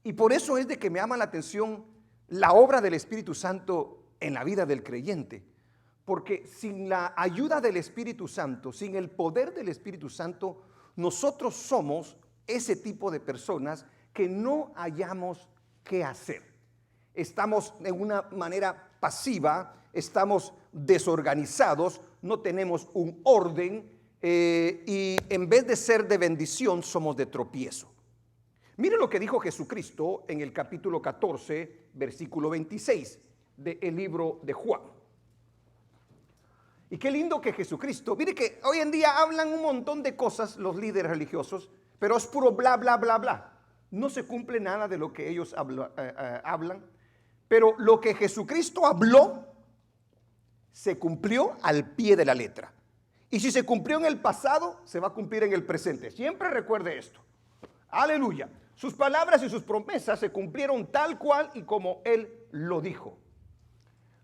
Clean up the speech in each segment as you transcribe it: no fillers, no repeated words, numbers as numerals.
Y por eso es de que me llama la atención la obra del Espíritu Santo en la vida del creyente. Porque sin la ayuda del Espíritu Santo, sin el poder del Espíritu Santo, nosotros somos ese tipo de personas que no hallamos qué hacer. Estamos en una manera pasiva, estamos desorganizados, no tenemos un orden y en vez de ser de bendición somos de tropiezo. Mire lo que dijo Jesucristo en el capítulo 14, versículo 26 del libro de Juan. Y qué lindo que Jesucristo, mire que hoy en día hablan un montón de cosas los líderes religiosos, pero es puro bla, bla, bla, bla. No se cumple nada de lo que ellos hablan, pero lo que Jesucristo habló se cumplió al pie de la letra. Y si se cumplió en el pasado, se va a cumplir en el presente. Siempre recuerde esto. Aleluya. Sus palabras y sus promesas se cumplieron tal cual y como Él lo dijo.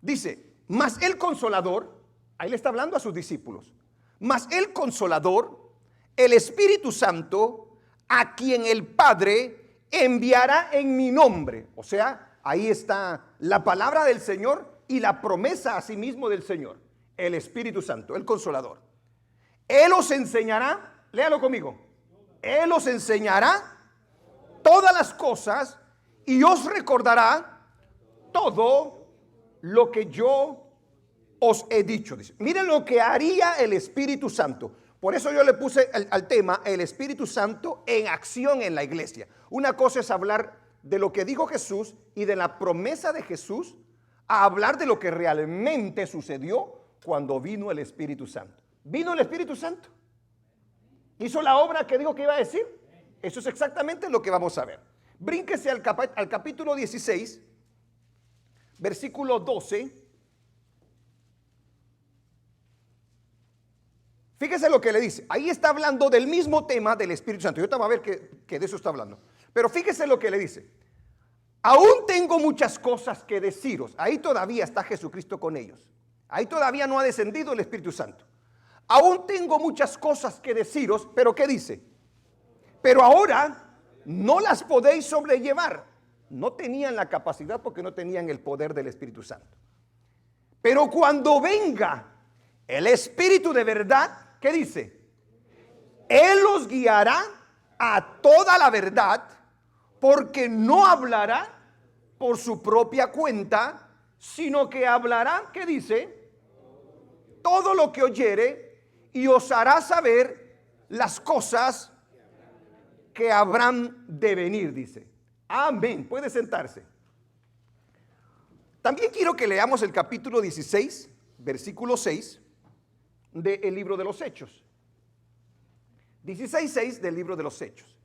Dice, mas el Consolador, ahí le está hablando a sus discípulos, mas el Consolador, el Espíritu Santo, a quien el Padre enviará en mi nombre. O sea, ahí está la palabra del Señor y la promesa a sí mismo del Señor. El Espíritu Santo, el Consolador. Él os enseñará, léalo conmigo, Él os enseñará todas las cosas y os recordará todo lo que yo os he dicho. Dice, miren lo que haría el Espíritu Santo. Por eso yo le puse al tema el Espíritu Santo en acción en la iglesia. Una cosa es hablar de lo que dijo Jesús y de la promesa de Jesús, a hablar de lo que realmente sucedió cuando vino el Espíritu Santo. Vino el Espíritu Santo, hizo la obra que dijo que iba a decir. Eso es exactamente lo que vamos a ver. Brínquese al capítulo 16, versículo 12. Fíjese lo que le dice. Ahí está hablando del mismo tema del Espíritu Santo. Yo te voy a ver que de eso está hablando. Pero fíjese lo que le dice. Aún tengo muchas cosas que deciros. Ahí todavía está Jesucristo con ellos. Ahí todavía no ha descendido el Espíritu Santo. Aún tengo muchas cosas que deciros, pero ¿qué dice? Pero ahora no las podéis sobrellevar. No tenían la capacidad porque no tenían el poder del Espíritu Santo. Pero cuando venga el Espíritu de verdad, ¿qué dice? Él los guiará a toda la verdad, porque no hablará por su propia cuenta, sino que hablará, ¿qué dice? Todo lo que oyere, y os hará saber las cosas que habrán de venir, dice. Amén. Puede sentarse. También quiero que leamos el capítulo 16, versículo 6 del libro de los Hechos. 16:6 del libro de los Hechos.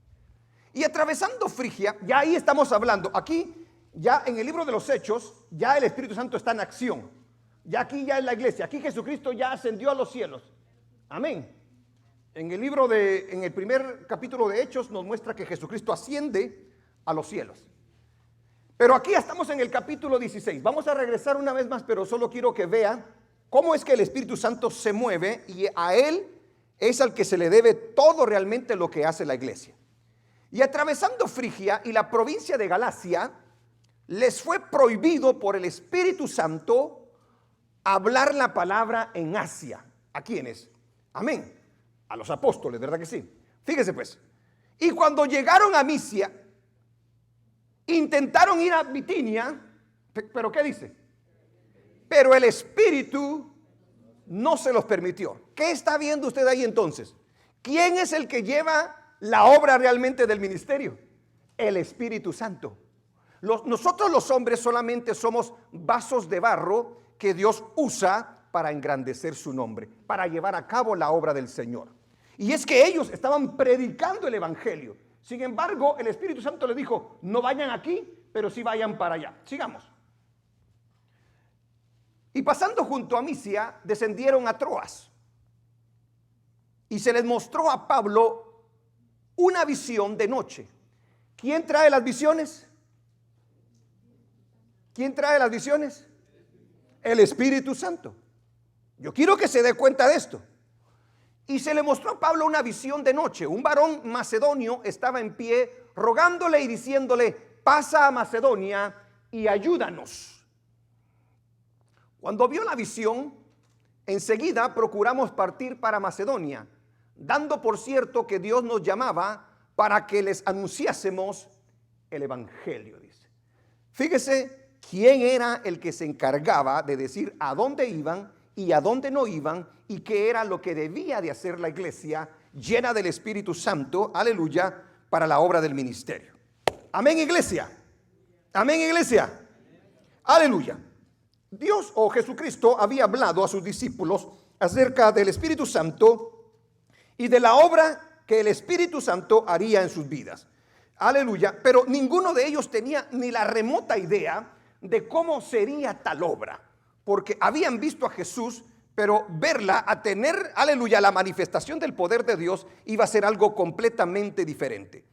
Y atravesando Frigia, ya ahí estamos hablando. Aquí, ya en el libro de los Hechos, ya el Espíritu Santo está en acción. Ya aquí, ya en la iglesia. Aquí Jesucristo ya ascendió a los cielos. Amén. En el primer capítulo de Hechos nos muestra que Jesucristo asciende a los cielos. Pero aquí estamos en el capítulo 16. Vamos a regresar una vez más, pero solo quiero que vea cómo es que el Espíritu Santo se mueve y a Él es al que se le debe todo realmente lo que hace la iglesia. Y atravesando Frigia y la provincia de Galacia, les fue prohibido por el Espíritu Santo hablar la palabra en Asia. ¿A quiénes? Amén. A los apóstoles, ¿verdad que sí? Fíjese pues. Y cuando llegaron a Misia, intentaron ir a Bitinia, pero ¿qué dice? Pero el Espíritu no se los permitió. ¿Qué está viendo usted ahí entonces? ¿Quién es el que lleva la obra realmente del ministerio? El Espíritu Santo. Nosotros los hombres solamente somos vasos de barro que Dios usa para engrandecer su nombre, para llevar a cabo la obra del Señor. Y es que ellos estaban predicando el evangelio. Sin embargo, el Espíritu Santo les dijo, no vayan aquí, pero sí vayan para allá. Sigamos. Y pasando junto a Misia, descendieron a Troas. Y se les mostró a Pablo una visión de noche. ¿Quién trae las visiones? ¿Quién trae las visiones? El Espíritu Santo. Yo quiero que se dé cuenta de esto. Y se le mostró a Pablo una visión de noche. Un varón macedonio estaba en pie rogándole y diciéndole, pasa a Macedonia y ayúdanos. Cuando vio la visión, enseguida procuramos partir para Macedonia, dando por cierto que Dios nos llamaba para que les anunciásemos el evangelio, dice. Fíjese quién era el que se encargaba de decir a dónde iban y a dónde no iban, y qué era lo que debía de hacer la iglesia llena del Espíritu Santo, aleluya, para la obra del ministerio. Amén, iglesia. Amén, iglesia. Aleluya. Dios o Jesucristo había hablado a sus discípulos acerca del Espíritu Santo y de la obra que el Espíritu Santo haría en sus vidas. Aleluya. Pero ninguno de ellos tenía ni la remota idea de cómo sería tal obra, porque habían visto a Jesús, pero verla, a tener, aleluya, la manifestación del poder de Dios iba a ser algo completamente diferente.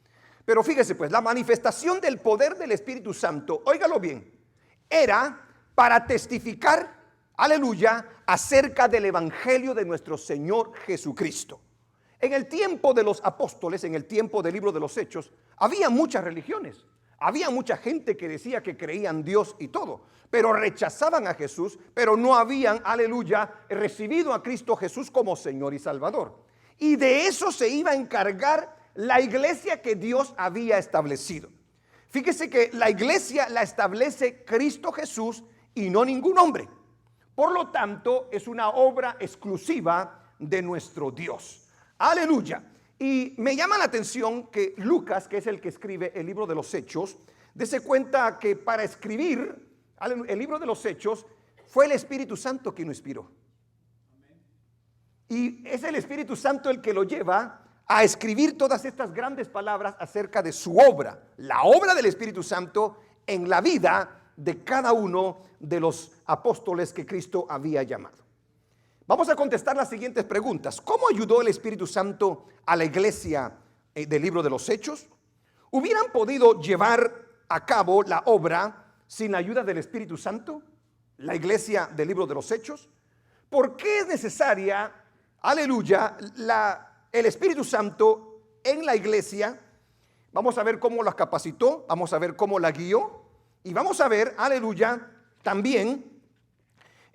Pero fíjese pues, la manifestación del poder del Espíritu Santo, óigalo bien, era para testificar, aleluya, acerca del evangelio de nuestro Señor Jesucristo. En el tiempo de los apóstoles, en el tiempo del libro de los Hechos, había muchas religiones. Había mucha gente que decía que creía en Dios y todo, pero rechazaban a Jesús, pero no habían, aleluya, recibido a Cristo Jesús como Señor y Salvador. Y de eso se iba a encargar la iglesia que Dios había establecido. Fíjese que la iglesia la establece Cristo Jesús y no ningún hombre. Por lo tanto, es una obra exclusiva de nuestro Dios. Aleluya. Y me llama la atención que Lucas, que es el que escribe el libro de los Hechos, dése cuenta que para escribir el libro de los Hechos fue el Espíritu Santo quien lo inspiró. Y es el Espíritu Santo el que lo lleva a escribir todas estas grandes palabras acerca de su obra, la obra del Espíritu Santo en la vida de cada uno de los apóstoles que Cristo había llamado. Vamos a contestar las siguientes preguntas. ¿Cómo ayudó el Espíritu Santo a la iglesia del libro de los Hechos? ¿Hubieran podido llevar a cabo la obra sin ayuda del Espíritu Santo? La iglesia del libro de los Hechos. ¿Por qué es necesaria, aleluya, el Espíritu Santo en la iglesia? Vamos a ver cómo la capacitó, vamos a ver cómo la guió y vamos a ver, aleluya, también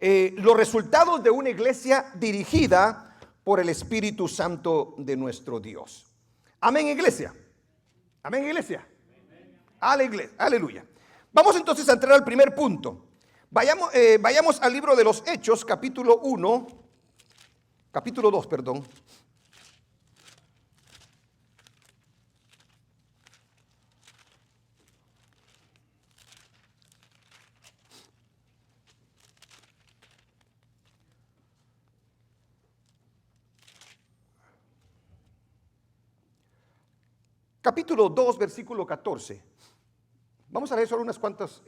los resultados de una iglesia dirigida por el Espíritu Santo de nuestro Dios. Amén, iglesia. Amén, iglesia. Aleluya. Vamos entonces a entrar al primer punto. Vayamos al libro de los Hechos, capítulo 2, perdón. Capítulo 2, versículo 14. Vamos a leer solo unos cuantos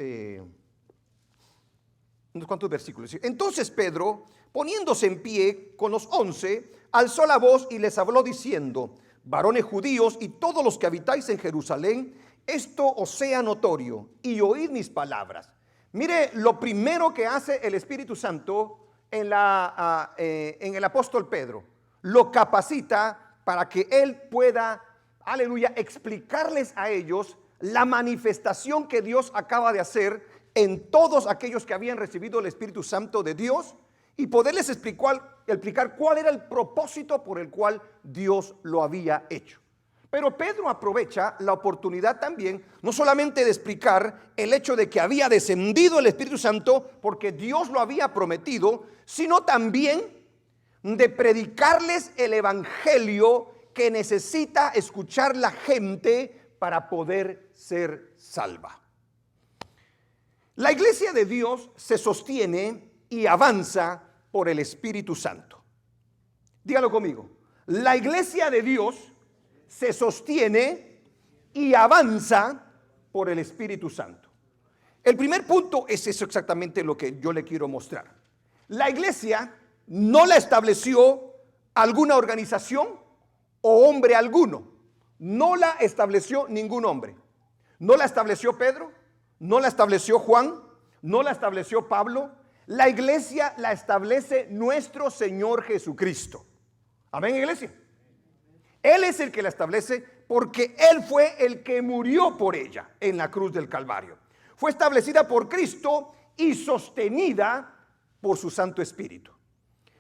versículos. Entonces Pedro, poniéndose en pie con los 11, alzó la voz y les habló diciendo: varones judíos y todos los que habitáis en Jerusalén, esto os sea notorio y oíd mis palabras. Mire lo primero que hace el Espíritu Santo en el apóstol Pedro. Lo capacita para que él pueda, aleluya, explicarles a ellos la manifestación que Dios acaba de hacer en todos aquellos que habían recibido el Espíritu Santo de Dios y poderles explicar cuál era el propósito por el cual Dios lo había hecho. Pero Pedro aprovecha la oportunidad también, no solamente de explicar el hecho de que había descendido el Espíritu Santo porque Dios lo había prometido, sino también de predicarles el evangelio que necesita escuchar la gente para poder ser salva. La iglesia de Dios se sostiene y avanza por el Espíritu Santo. Dígalo conmigo. La iglesia de Dios se sostiene y avanza por el Espíritu Santo. El primer punto es eso exactamente lo que yo le quiero mostrar. La iglesia no la estableció alguna organización o hombre alguno. No la estableció ningún hombre. No la estableció Pedro, no la estableció Juan, no la estableció Pablo. La iglesia la establece nuestro Señor Jesucristo. Amén, iglesia. Él es el que la establece, porque Él fue el que murió por ella en la cruz del Calvario. Fue establecida por Cristo y sostenida por su Santo Espíritu.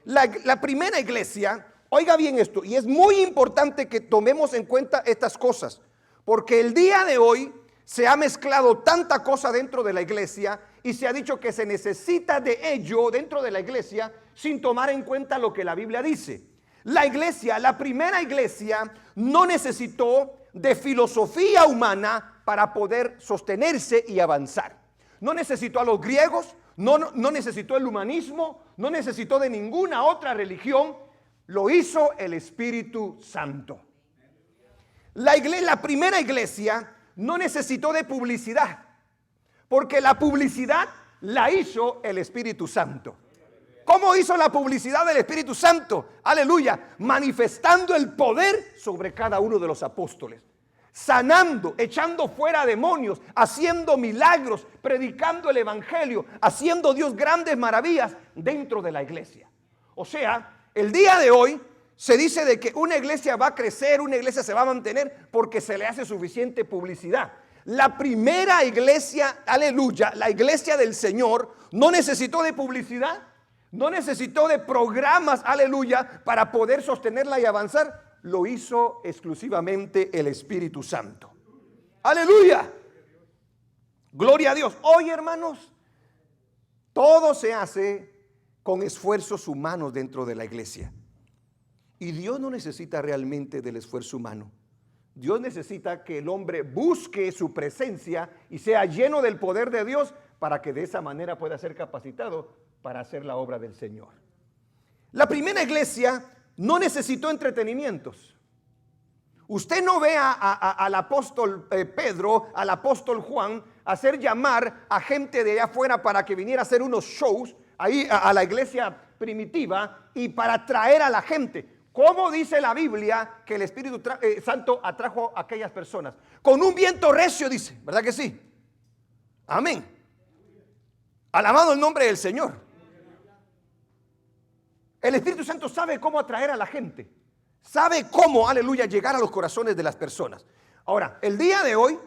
La primera iglesia, oiga bien esto, y es muy importante que tomemos en cuenta estas cosas, porque el día de hoy se ha mezclado tanta cosa dentro de la iglesia y se ha dicho que se necesita de ello dentro de la iglesia sin tomar en cuenta lo que la Biblia dice. La iglesia, la primera iglesia, no necesitó de filosofía humana para poder sostenerse y avanzar. No necesitó a los griegos, no necesitó el humanismo, no necesitó de ninguna otra religión. Lo hizo el Espíritu Santo. La primera iglesia no necesitó de publicidad, porque la publicidad la hizo el Espíritu Santo. ¿Cómo hizo la publicidad del Espíritu Santo? Aleluya, manifestando el poder sobre cada uno de los apóstoles, sanando, echando fuera demonios, haciendo milagros, predicando el evangelio, haciendo Dios grandes maravillas dentro de la iglesia. O sea, el día de hoy se dice de que una iglesia va a crecer, una iglesia se va a mantener porque se le hace suficiente publicidad. La primera iglesia, aleluya, la iglesia del Señor no necesitó de publicidad, no necesitó de programas, aleluya, para poder sostenerla y avanzar. Lo hizo exclusivamente el Espíritu Santo. Aleluya. Gloria a Dios. Hoy, hermanos, todo se hace con esfuerzos humanos dentro de la iglesia. Y Dios no necesita realmente del esfuerzo humano. Dios necesita que el hombre busque su presencia y sea lleno del poder de Dios para que de esa manera pueda ser capacitado para hacer la obra del Señor. La primera iglesia no necesitó entretenimientos. Usted no ve al apóstol Pedro, al apóstol Juan, hacer llamar a gente de allá afuera para que viniera a hacer unos shows ahí a la iglesia primitiva y para traer a la gente. ¿Cómo dice la Biblia que el Espíritu Santo atrajo a aquellas personas? Con un viento recio, dice, ¿verdad que sí? Amén. Alabado el nombre del Señor. El Espíritu Santo sabe cómo atraer a la gente. Sabe cómo, aleluya, llegar a los corazones de las personas. Ahora, el día de hoy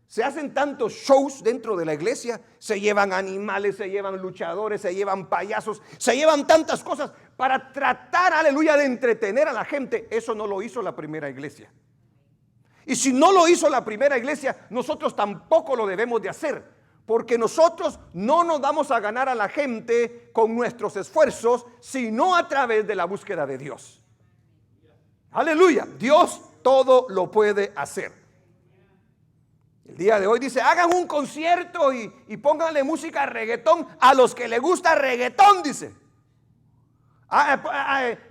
se hacen tantos shows dentro de la iglesia. Se llevan animales, se llevan luchadores, se llevan payasos, se llevan tantas cosas para tratar, aleluya, de entretener a la gente. Eso no lo hizo la primera iglesia. Y si no lo hizo la primera iglesia, nosotros tampoco lo debemos de hacer. Porque nosotros no nos vamos a ganar a la gente con nuestros esfuerzos, sino a través de la búsqueda de Dios. Aleluya, Dios todo lo puede hacer. El día de hoy dice, hagan un concierto y pónganle música reggaetón a los que les gusta reggaetón, dice.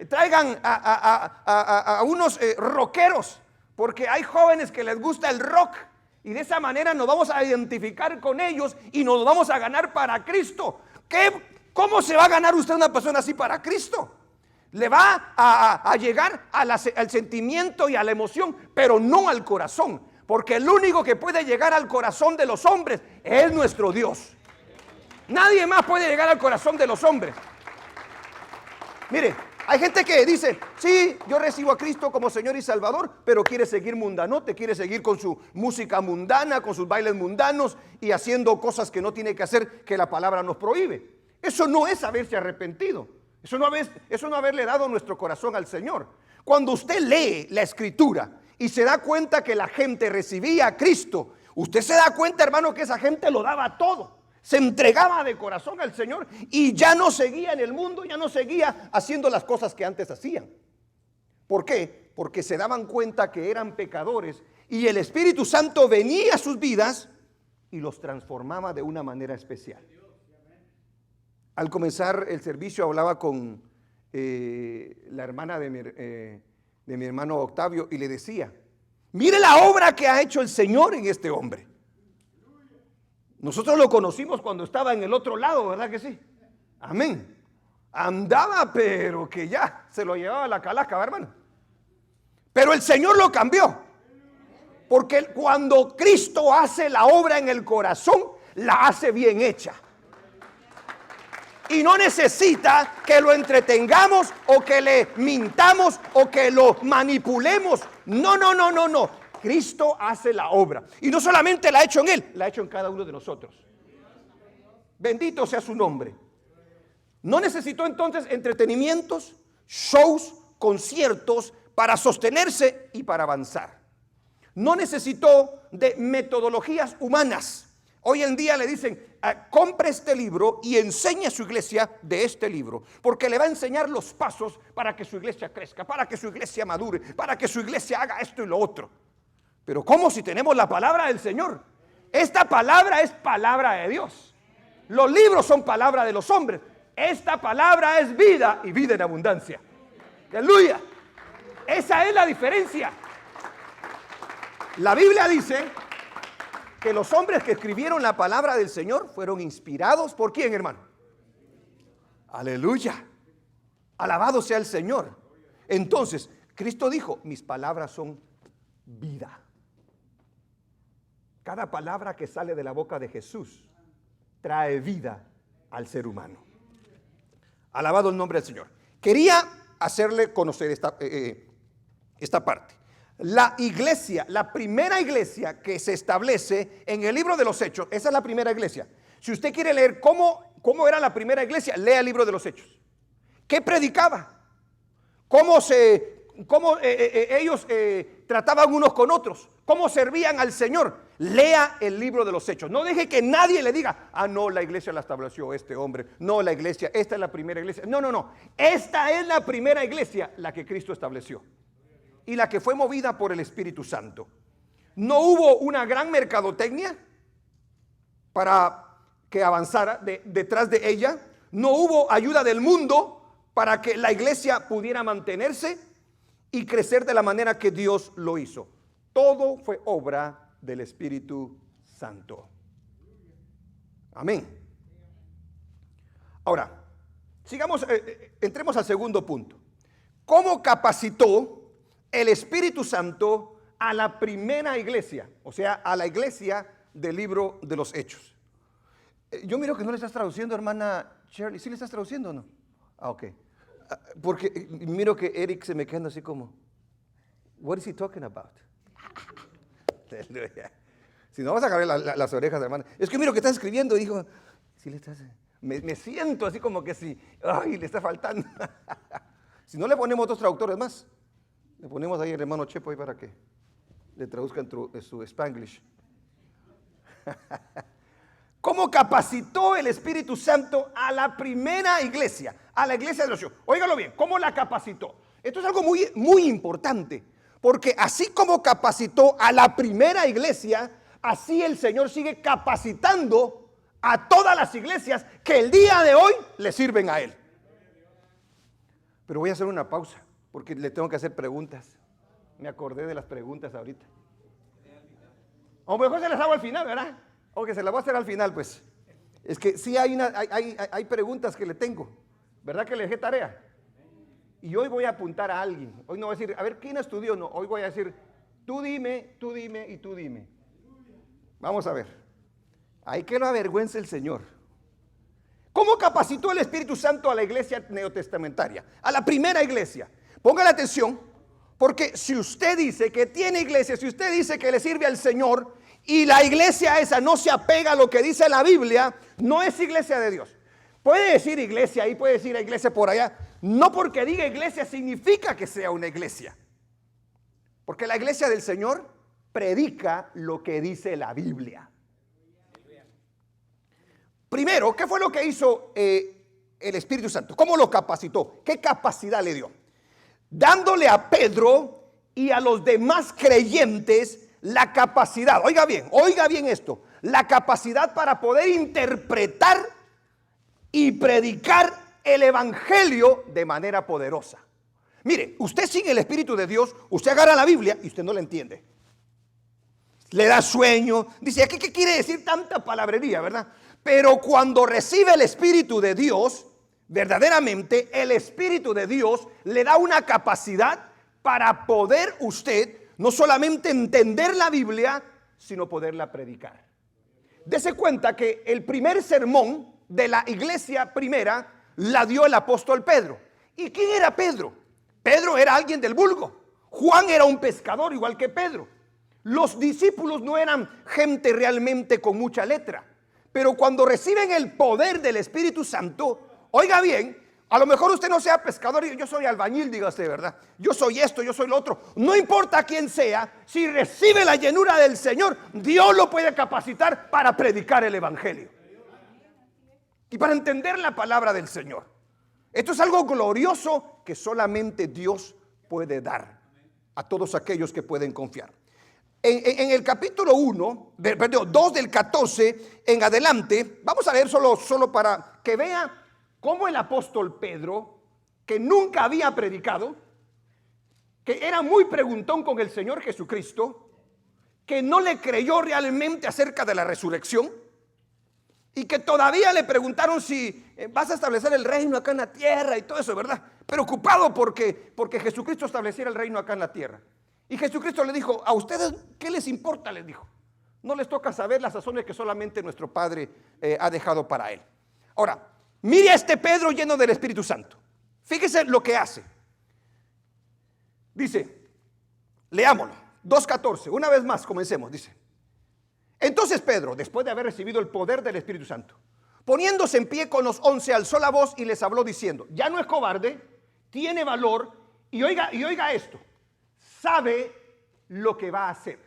Traigan a unos rockeros, porque hay jóvenes que les gusta el rock. Y de esa manera nos vamos a identificar con ellos y nos vamos a ganar para Cristo. ¿Cómo se va a ganar usted una persona así para Cristo? Le va a llegar al sentimiento y a la emoción, pero no al corazón. Porque el único que puede llegar al corazón de los hombres es nuestro Dios. Nadie más puede llegar al corazón de los hombres. Mire, hay gente que dice, sí, yo recibo a Cristo como Señor y Salvador, pero quiere seguir mundanote, quiere seguir con su música mundana, con sus bailes mundanos y haciendo cosas que no tiene que hacer, que la palabra nos prohíbe. Eso no es haberse arrepentido. Eso no haberle dado nuestro corazón al Señor. Cuando usted lee la Escritura y se da cuenta que la gente recibía a Cristo, usted se da cuenta, hermano, que esa gente lo daba todo. Se entregaba de corazón al Señor y ya no seguía en el mundo, ya no seguía haciendo las cosas que antes hacían. ¿Por qué? Porque se daban cuenta que eran pecadores y el Espíritu Santo venía a sus vidas y los transformaba de una manera especial. Al comenzar el servicio hablaba con la hermana de mi hermano Octavio y le decía, mire la obra que ha hecho el Señor en este hombre. Nosotros lo conocimos cuando estaba en el otro lado, ¿verdad que sí? Amén. Andaba, pero que ya se lo llevaba la calaca, hermano. Pero el Señor lo cambió. Porque cuando Cristo hace la obra en el corazón, la hace bien hecha. Y no necesita que lo entretengamos o que le mintamos o que lo manipulemos. No. Cristo hace la obra. Y no solamente la ha hecho en Él, la ha hecho en cada uno de nosotros. Bendito sea su nombre. No necesitó entonces entretenimientos, shows, conciertos para sostenerse y para avanzar. No necesitó de metodologías humanas. Hoy en día le dicen, compre este libro y enseñe a su iglesia de este libro, porque le va a enseñar los pasos para que su iglesia crezca, para que su iglesia madure, para que su iglesia haga esto y lo otro. Pero ¿cómo si tenemos la palabra del Señor? Esta palabra es palabra de Dios. Los libros son palabra de los hombres. Esta palabra es vida y vida en abundancia. Aleluya. Esa es la diferencia. La Biblia dice que los hombres que escribieron la palabra del Señor fueron inspirados ¿por quién, hermano? Aleluya. Alabado sea el Señor. Entonces, Cristo dijo, mis palabras son vida. Cada palabra que sale de la boca de Jesús trae vida al ser humano. Alabado el nombre del Señor. Quería hacerle conocer esta parte. La iglesia, la primera iglesia que se establece en el libro de los Hechos, esa es la primera iglesia. Si usted quiere leer cómo era la primera iglesia, lea el libro de los Hechos. ¿Qué predicaba? ¿Cómo ellos trataban unos con otros? ¿Cómo servían al Señor? Lea el libro de los Hechos. No deje que nadie le diga, no, la iglesia la estableció este hombre. No, la iglesia, esta es la primera iglesia. No. Esta es la primera iglesia, la que Cristo estableció. Y la que fue movida por el Espíritu Santo. No hubo una gran mercadotecnia para que avanzara detrás de ella. No hubo ayuda del mundo para que la iglesia pudiera mantenerse y crecer de la manera que Dios lo hizo. Todo fue obra del Espíritu Santo. Amén. Ahora, entremos al segundo punto. ¿Cómo capacitó el Espíritu Santo a la primera iglesia? O sea, a la iglesia del libro de los Hechos. Yo miro que no le estás traduciendo, hermana Shirley. ¿Sí le estás traduciendo o no? Ok. Porque miro que Eric se me queda así como, what is he talking about? Si no, vas a agarrar las orejas, hermana. Es que miro que estás escribiendo y dijo, ¿sí le estás? Me siento así como que sí, ay, le está faltando. Si no, le ponemos otros traductores más. Le ponemos ahí el hermano Chepo ahí para que le traduzcan su Spanglish. ¿Cómo capacitó el Espíritu Santo a la primera iglesia? A la iglesia de los Hechos. Óigalo bien, ¿cómo la capacitó? Esto es algo muy, muy importante. Porque así como capacitó a la primera iglesia, así el Señor sigue capacitando a todas las iglesias que el día de hoy le sirven a Él. Pero voy a hacer una pausa, porque le tengo que hacer preguntas. Me acordé de las preguntas ahorita. O mejor se las hago al final, ¿verdad? O que se las voy a hacer al final, pues. Es que sí hay preguntas que le tengo. ¿Verdad que le dejé tarea? Y hoy voy a apuntar a alguien. Hoy no voy a decir, a ver, ¿quién estudió? No, hoy voy a decir, tú dime y tú dime. Vamos a ver. Hay que lo avergüence el Señor. ¿Cómo capacitó el Espíritu Santo a la iglesia neotestamentaria? A la primera iglesia. Póngale atención, porque si usted dice que tiene iglesia, si usted dice que le sirve al Señor y la iglesia esa no se apega a lo que dice la Biblia, no es iglesia de Dios. Puede decir iglesia ahí, puede decir iglesia por allá. No porque diga iglesia significa que sea una iglesia. Porque la iglesia del Señor predica lo que dice la Biblia. Primero, ¿qué fue lo que hizo el Espíritu Santo? ¿Cómo lo capacitó? ¿Qué capacidad le dio? Dándole a Pedro y a los demás creyentes la capacidad, oiga bien esto, la capacidad para poder interpretar y predicar el evangelio de manera poderosa. Mire, usted sin el Espíritu de Dios, usted agarra la Biblia y usted no la entiende. Le da sueño, dice, ¿qué quiere decir tanta palabrería, verdad? Pero cuando recibe el Espíritu de Dios, verdaderamente el Espíritu de Dios le da una capacidad para poder usted no solamente entender la Biblia, sino poderla predicar. Dese cuenta que el primer sermón de la iglesia primera la dio el apóstol Pedro. ¿Y quién era Pedro? Pedro era alguien del vulgo. Juan era un pescador igual que Pedro. Los discípulos no eran gente realmente con mucha letra, pero cuando reciben el poder del Espíritu Santo, oiga bien, a lo mejor usted no sea pescador y yo soy albañil, dígase, ¿verdad? Yo soy esto, yo soy lo otro. No importa quién sea, si recibe la llenura del Señor, Dios lo puede capacitar para predicar el Evangelio y para entender la palabra del Señor. Esto es algo glorioso que solamente Dios puede dar a todos aquellos que pueden confiar. En el capítulo 2 del 14 en adelante, vamos a leer solo para que vea cómo el apóstol Pedro, que nunca había predicado, que era muy preguntón con el Señor Jesucristo, que no le creyó realmente acerca de la resurrección, y que todavía le preguntaron si vas a establecer el reino acá en la tierra y todo eso, ¿verdad? Preocupado porque Jesucristo estableciera el reino acá en la tierra. Y Jesucristo le dijo, a ustedes, ¿qué les importa? Les dijo. No les toca saber las razones que solamente nuestro Padre ha dejado para él. Ahora, mire a este Pedro lleno del Espíritu Santo. Fíjese lo que hace. Dice, leámoslo, 2:14, una vez más, comencemos, dice. Entonces Pedro, después de haber recibido el poder del Espíritu Santo, poniéndose en pie con los 11, alzó la voz y les habló diciendo, ya no es cobarde, tiene valor, y oiga esto, sabe lo que va a hacer.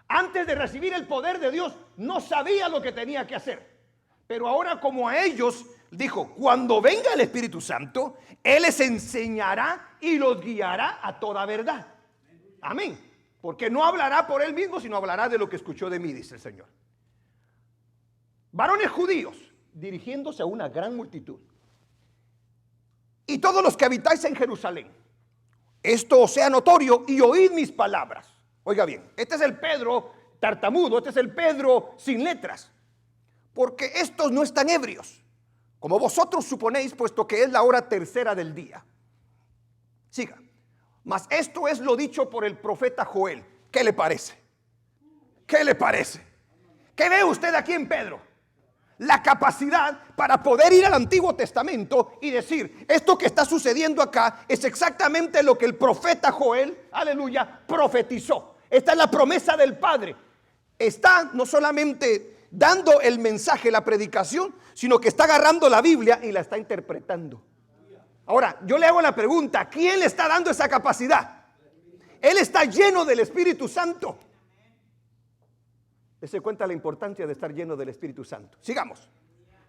Antes de recibir el poder de Dios, no sabía lo que tenía que hacer. Pero ahora, como a ellos dijo, cuando venga el Espíritu Santo, Él les enseñará y los guiará a toda verdad. Amén. Porque no hablará por Él mismo, sino hablará de lo que escuchó de mí, dice el Señor. Varones judíos, dirigiéndose a una gran multitud. Y todos los que habitáis en Jerusalén, esto os sea notorio y oíd mis palabras. Oiga bien, este es el Pedro tartamudo, este es el Pedro sin letras. Porque estos no están ebrios, como vosotros suponéis, puesto que es la hora tercera del día. Siga. Mas esto es lo dicho por el profeta Joel. ¿Qué le parece? ¿Qué le parece? ¿Qué ve usted aquí en Pedro? La capacidad para poder ir al Antiguo Testamento y decir, esto que está sucediendo acá es exactamente lo que el profeta Joel, aleluya, profetizó. Esta es la promesa del Padre. Está no solamente dando el mensaje, la predicación, sino que está agarrando la Biblia y la está interpretando. Ahora, yo le hago la pregunta, ¿quién le está dando esa capacidad? Él está lleno del Espíritu Santo. ¿Se cuenta la importancia de estar lleno del Espíritu Santo? Sigamos.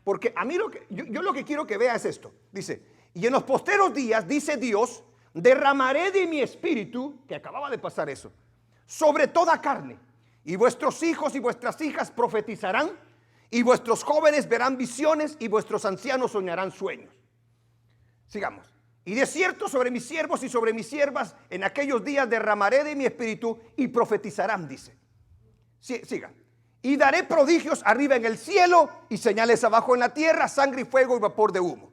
Porque a mí yo lo que quiero que vea es esto. Dice, y en los posteros días, dice Dios, derramaré de mi espíritu, que acababa de pasar eso, sobre toda carne. Y vuestros hijos y vuestras hijas profetizarán, y vuestros jóvenes verán visiones, y vuestros ancianos soñarán sueños. Sigamos. Y de cierto sobre mis siervos y sobre mis siervas en aquellos días derramaré de mi espíritu y profetizarán, dice. Siga. Y daré prodigios arriba en el cielo y señales abajo en la tierra, sangre y fuego y vapor de humo.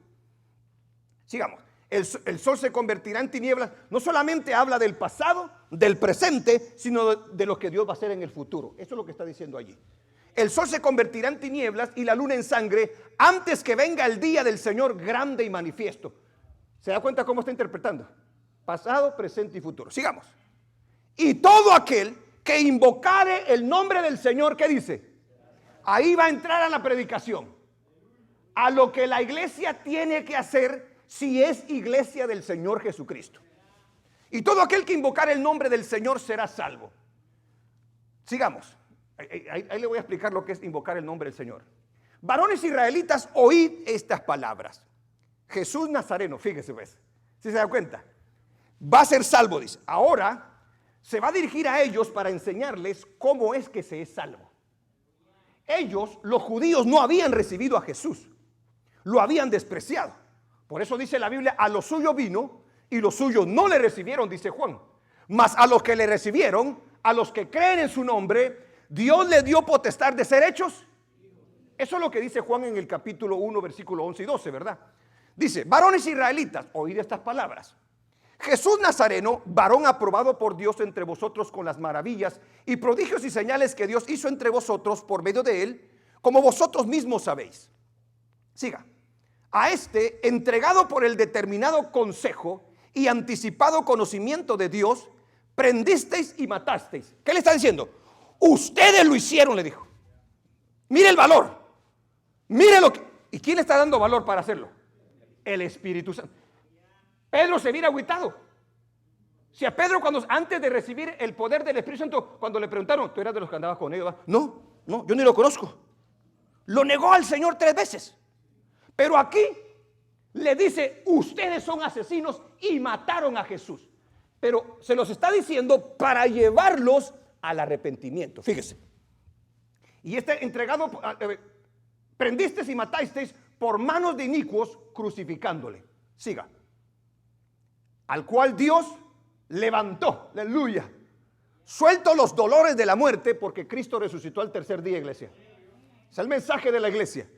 Sigamos. El sol se convertirá en tinieblas. No solamente habla del pasado, del presente, sino de lo que Dios va a hacer en el futuro. Eso es lo que está diciendo allí. El sol se convertirá en tinieblas y la luna en sangre antes que venga el día del Señor grande y manifiesto. ¿Se da cuenta cómo está interpretando? Pasado, presente y futuro. Sigamos. Y todo aquel que invocare el nombre del Señor, ¿qué dice? Ahí va a entrar a la predicación. A lo que la iglesia tiene que hacer si es iglesia del Señor Jesucristo. Y todo aquel que invocare el nombre del Señor será salvo. Sigamos. Ahí le voy a explicar lo que es invocar el nombre del Señor. Varones israelitas, oíd estas palabras. Jesús Nazareno, fíjese pues, si se da cuenta, va a ser salvo, dice. Ahora se va a dirigir a ellos para enseñarles cómo es que se es salvo. Ellos, los judíos, no habían recibido a Jesús, lo habían despreciado. Por eso dice la Biblia, a los suyos vino y los suyos no le recibieron, dice Juan. Mas a los que le recibieron, a los que creen en su nombre, Dios le dio potestad de ser hechos. Eso es lo que dice Juan en el capítulo 1, versículo 11 y 12, ¿verdad? Dice, varones israelitas, oíd estas palabras. Jesús Nazareno, varón aprobado por Dios entre vosotros con las maravillas y prodigios y señales que Dios hizo entre vosotros por medio de él, como vosotros mismos sabéis. Siga. A este, entregado por el determinado consejo y anticipado conocimiento de Dios, prendisteis y matasteis. ¿Qué le está diciendo? Ustedes lo hicieron, le dijo. Mire el valor. Mire lo que... ¿Y quién le está dando valor para hacerlo? El Espíritu Santo. Pedro se viene agüitado. Si a Pedro, antes de recibir el poder del Espíritu Santo, cuando le preguntaron, ¿tú eras de los que andabas con ellos? No, yo ni lo conozco. Lo negó al Señor 3 veces. Pero aquí le dice, ustedes son asesinos y mataron a Jesús. Pero se los está diciendo para llevarlos al arrepentimiento. Fíjese. Y entregado, prendisteis y matasteis por manos de inicuos, crucificándole. Siga. Al cual Dios levantó, aleluya, suelto los dolores de la muerte, porque Cristo resucitó al tercer día, iglesia. Es el mensaje de la iglesia.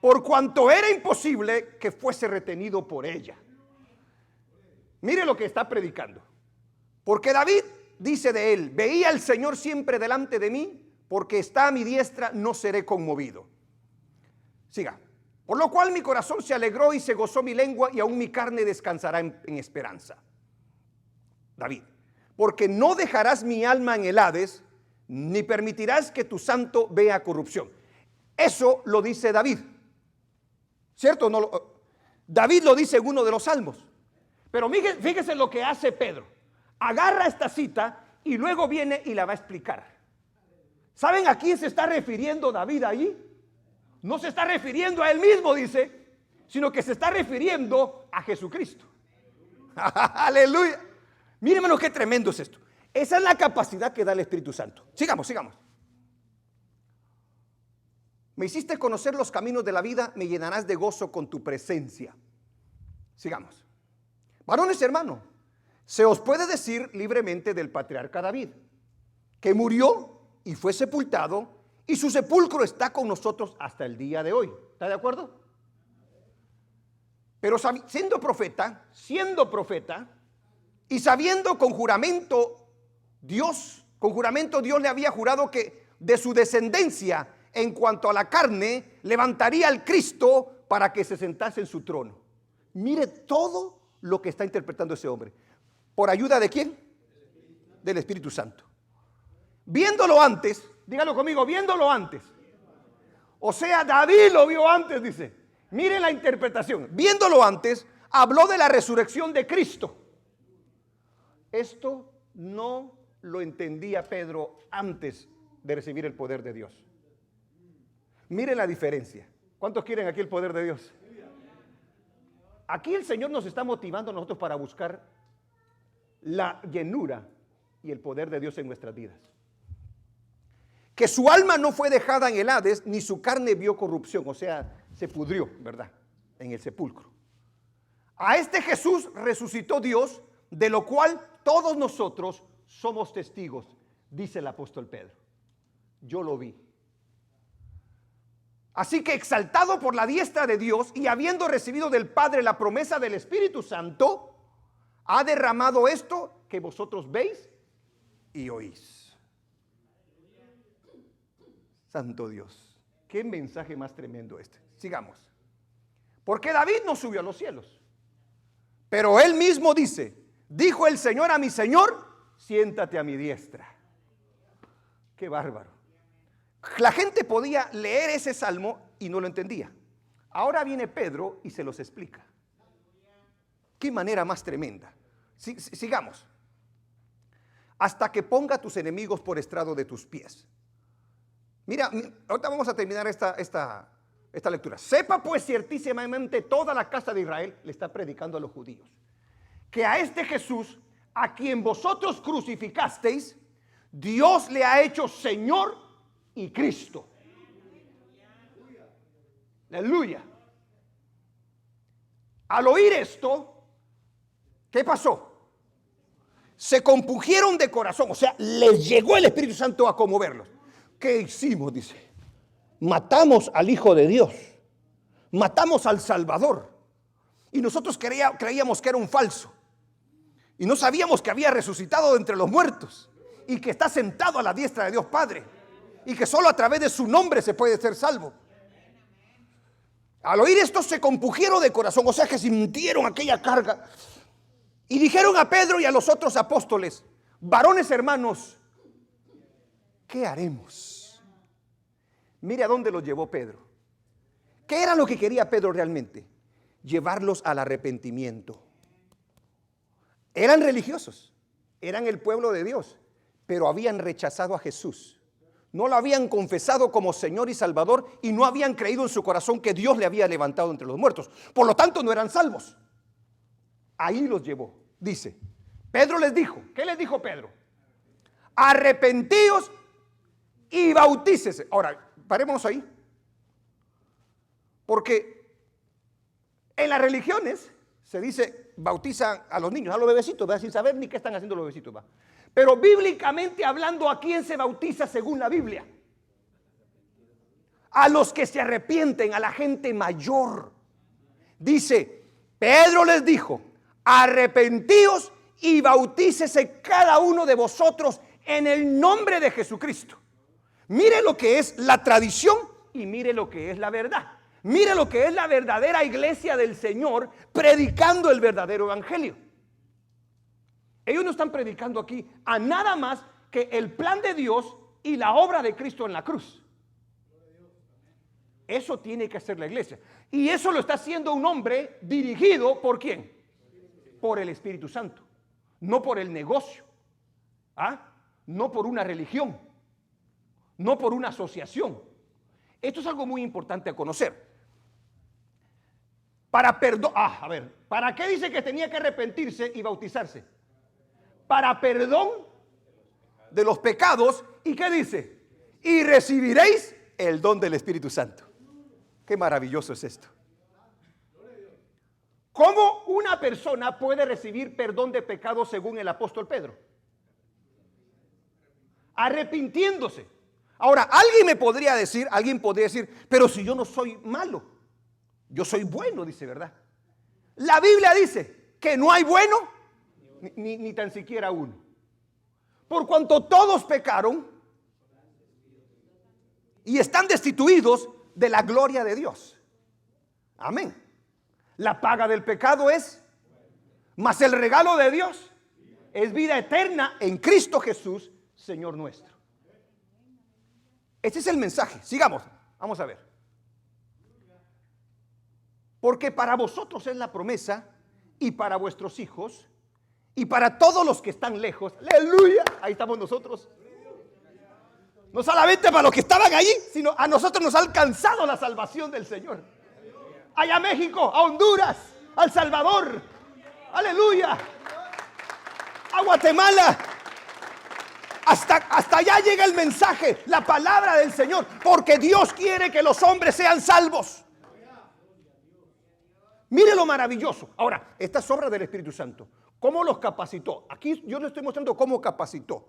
Por cuanto era imposible que fuese retenido por ella. Mire lo que está predicando. Porque David dice de él, veía al Señor siempre delante de mí, porque está a mi diestra, no seré conmovido. Siga. Por lo cual mi corazón se alegró y se gozó mi lengua, y aún mi carne descansará en esperanza. David, porque no dejarás mi alma en el Hades, ni permitirás que tu santo vea corrupción. Eso lo dice David, ¿cierto? David lo dice en uno de los salmos. Pero fíjese lo que hace Pedro. Agarra esta cita y luego viene y la va a explicar. ¿Saben a quién se está refiriendo David allí? No se está refiriendo a él mismo, dice, sino que se está refiriendo a Jesucristo. Aleluya. Miren, hermano, qué tremendo es esto. Esa es la capacidad que da el Espíritu Santo. Sigamos. Me hiciste conocer los caminos de la vida, me llenarás de gozo con tu presencia. Sigamos. Varones y hermanos, se os puede decir libremente del patriarca David, que murió y fue sepultado, y su sepulcro está con nosotros hasta el día de hoy. ¿Está de acuerdo? Pero siendo profeta, y sabiendo con juramento Dios le había jurado que de su descendencia, en cuanto a la carne, levantaría al Cristo para que se sentase en su trono. Mire todo lo que está interpretando ese hombre. ¿Por ayuda de quién? Del Espíritu Santo. Viéndolo antes, dígalo conmigo, viéndolo antes. O sea, David lo vio antes, dice. Mire la interpretación. Viéndolo antes, habló de la resurrección de Cristo. Esto no lo entendía Pedro antes de recibir el poder de Dios. Mire la diferencia. ¿Cuántos quieren aquí el poder de Dios? Aquí el Señor nos está motivando a nosotros para buscar la llenura y el poder de Dios en nuestras vidas. Que su alma no fue dejada en el Hades, ni su carne vio corrupción, o sea, se pudrió, ¿verdad? En el sepulcro. A este Jesús resucitó Dios, de lo cual todos nosotros somos testigos, dice el apóstol Pedro. Yo lo vi. Así que exaltado por la diestra de Dios y habiendo recibido del Padre la promesa del Espíritu Santo, ha derramado esto que vosotros veis y oís. Santo Dios, qué mensaje más tremendo este. Sigamos. Porque David no subió a los cielos, pero él mismo dice, dijo el Señor a mi Señor, siéntate a mi diestra. Qué bárbaro. La gente podía leer ese salmo y no lo entendía. Ahora viene Pedro y se los explica. Qué manera más tremenda. Sigamos. Hasta que ponga a tus enemigos por estrado de tus pies. Mira, ahorita vamos a terminar esta lectura. Sepa pues ciertísimamente toda la casa de Israel, le está predicando a los judíos, que a este Jesús, a quien vosotros crucificasteis, Dios le ha hecho Señor y Cristo. Aleluya. Al oír esto, ¿qué pasó? Se compungieron de corazón, o sea, les llegó el Espíritu Santo a conmoverlos. ¿Qué hicimos? Dice, matamos al Hijo de Dios, matamos al Salvador, y nosotros creíamos que era un falso, y no sabíamos que había resucitado de entre los muertos, y que está sentado a la diestra de Dios Padre, y que solo a través de su nombre se puede ser salvo. Al oír esto se compungieron de corazón, o sea que sintieron aquella carga, y dijeron a Pedro y a los otros apóstoles, Varones hermanos, ¿qué haremos? Mire a dónde los llevó Pedro. ¿Qué era lo que quería Pedro realmente? Llevarlos al arrepentimiento. Eran religiosos, eran el pueblo de Dios, pero habían rechazado a Jesús. No lo habían confesado como Señor y Salvador y no habían creído en su corazón que Dios le había levantado entre los muertos. Por lo tanto, no eran salvos. Ahí los llevó. Dice, Pedro les dijo, ¿qué les dijo Pedro? Arrepentíos y bautícese. Ahora, parémonos ahí. Porque en las religiones se dice, bautizan a los niños, a los bebecitos, ¿verdad? Sin saber ni qué están haciendo los bebecitos, ¿va? Pero bíblicamente hablando, ¿a quién se bautiza según la Biblia? A los que se arrepienten, a la gente mayor. Dice, Pedro les dijo, arrepentíos y bautícese cada uno de vosotros en el nombre de Jesucristo. Mire lo que es la tradición y mire lo que es la verdad. Mire lo que es la verdadera iglesia del Señor predicando el verdadero evangelio. Ellos no están predicando aquí a nada más que el plan de Dios y la obra de Cristo en la cruz. Eso tiene que hacer la iglesia. Y eso lo está haciendo un hombre dirigido ¿por quién? Por el Espíritu Santo. No por el negocio. No por una religión. No por una asociación. Esto es algo muy importante a conocer. ¿Para qué dice que tenía que arrepentirse y bautizarse? Para perdón de los pecados. ¿Y qué dice? Y recibiréis el don del Espíritu Santo. Qué maravilloso es esto. ¿Cómo una persona puede recibir perdón de pecados según el apóstol Pedro? Arrepintiéndose. Ahora, alguien podría decir, pero si yo no soy malo, yo soy bueno, dice, ¿verdad? La Biblia dice que no hay bueno, ni tan siquiera uno. Por cuanto todos pecaron y están destituidos de la gloria de Dios. Amén. La paga del pecado es, mas el regalo de Dios es vida eterna en Cristo Jesús, Señor nuestro. Este es el mensaje. Sigamos, vamos a ver. Porque para vosotros es la promesa y para vuestros hijos y para todos los que están lejos. Aleluya, ahí estamos nosotros. No solamente para los que estaban allí, sino a nosotros nos ha alcanzado la salvación del Señor. Allá a México, a Honduras, a El Salvador, aleluya, a Guatemala. Hasta allá llega el mensaje, la palabra del Señor, porque Dios quiere que los hombres sean salvos. Mire lo maravilloso. Ahora, esta es obra del Espíritu Santo. ¿Cómo los capacitó? Aquí yo les estoy mostrando cómo capacitó.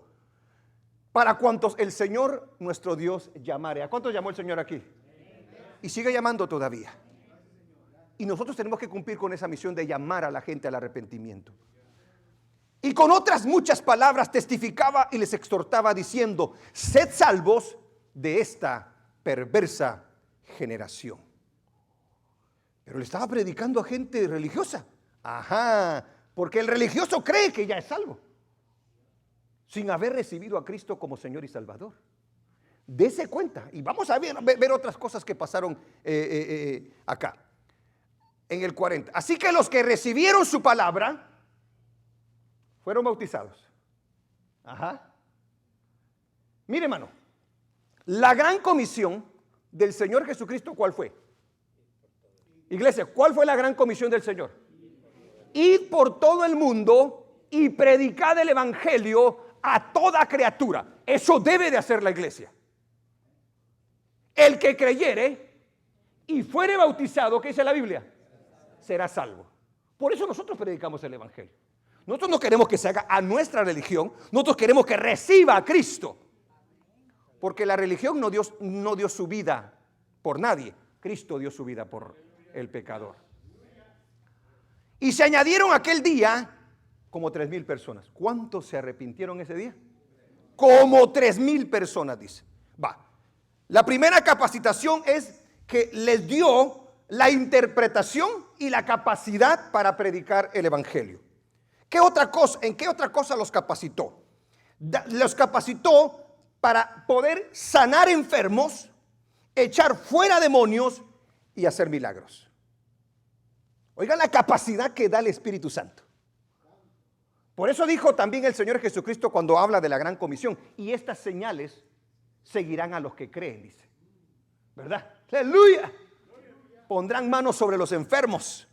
Para cuantos el Señor nuestro Dios llamare. ¿A cuántos llamó el Señor aquí? Y sigue llamando todavía. Y nosotros tenemos que cumplir con esa misión de llamar a la gente al arrepentimiento. Y con otras muchas palabras testificaba y les exhortaba diciendo, sed salvos de esta perversa generación. Pero le estaba predicando a gente religiosa. Porque el religioso cree que ya es salvo, sin haber recibido a Cristo como Señor y Salvador. Dese cuenta. Y vamos a ver otras cosas que pasaron acá. En el 40. Así que los que recibieron su palabra fueron bautizados. Mire, hermano, la gran comisión del Señor Jesucristo, ¿cuál fue? Iglesia, ¿cuál fue la gran comisión del Señor? Ir por todo el mundo y predicar el evangelio a toda criatura. Eso debe de hacer la iglesia. El que creyere y fuere bautizado, ¿qué dice la Biblia? Será salvo. Por eso nosotros predicamos el evangelio. Nosotros no queremos que se haga a nuestra religión, nosotros queremos que reciba a Cristo. Porque la religión no dio su vida por nadie. Cristo dio su vida por el pecador. Y se añadieron aquel día como 3,000 personas. ¿Cuántos se arrepintieron ese día? Como 3,000 personas, dice. La primera capacitación es que les dio la interpretación y la capacidad para predicar el evangelio. ¿En qué otra cosa los capacitó? Los capacitó para poder sanar enfermos, echar fuera demonios y hacer milagros. Oigan la capacidad que da el Espíritu Santo. Por eso dijo también el Señor Jesucristo cuando habla de la gran comisión: y estas señales seguirán a los que creen, dice. ¿Verdad? ¡Aleluya! Pondrán manos sobre los enfermos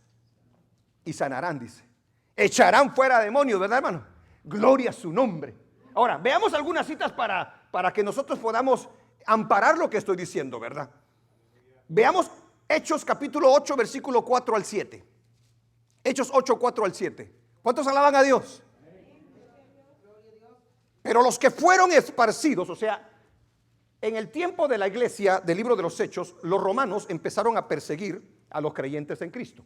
y sanarán, dice. Echarán fuera demonios, ¿verdad, hermano? Gloria a su nombre. Ahora, veamos algunas citas para que nosotros podamos amparar lo que estoy diciendo, ¿verdad? Veamos Hechos capítulo 8, versículo 4 al 7. Hechos 8, 4 al 7. ¿Cuántos alaban a Dios? Pero los que fueron esparcidos, o sea, en el tiempo de la iglesia del libro de los Hechos, los romanos empezaron a perseguir a los creyentes en Cristo.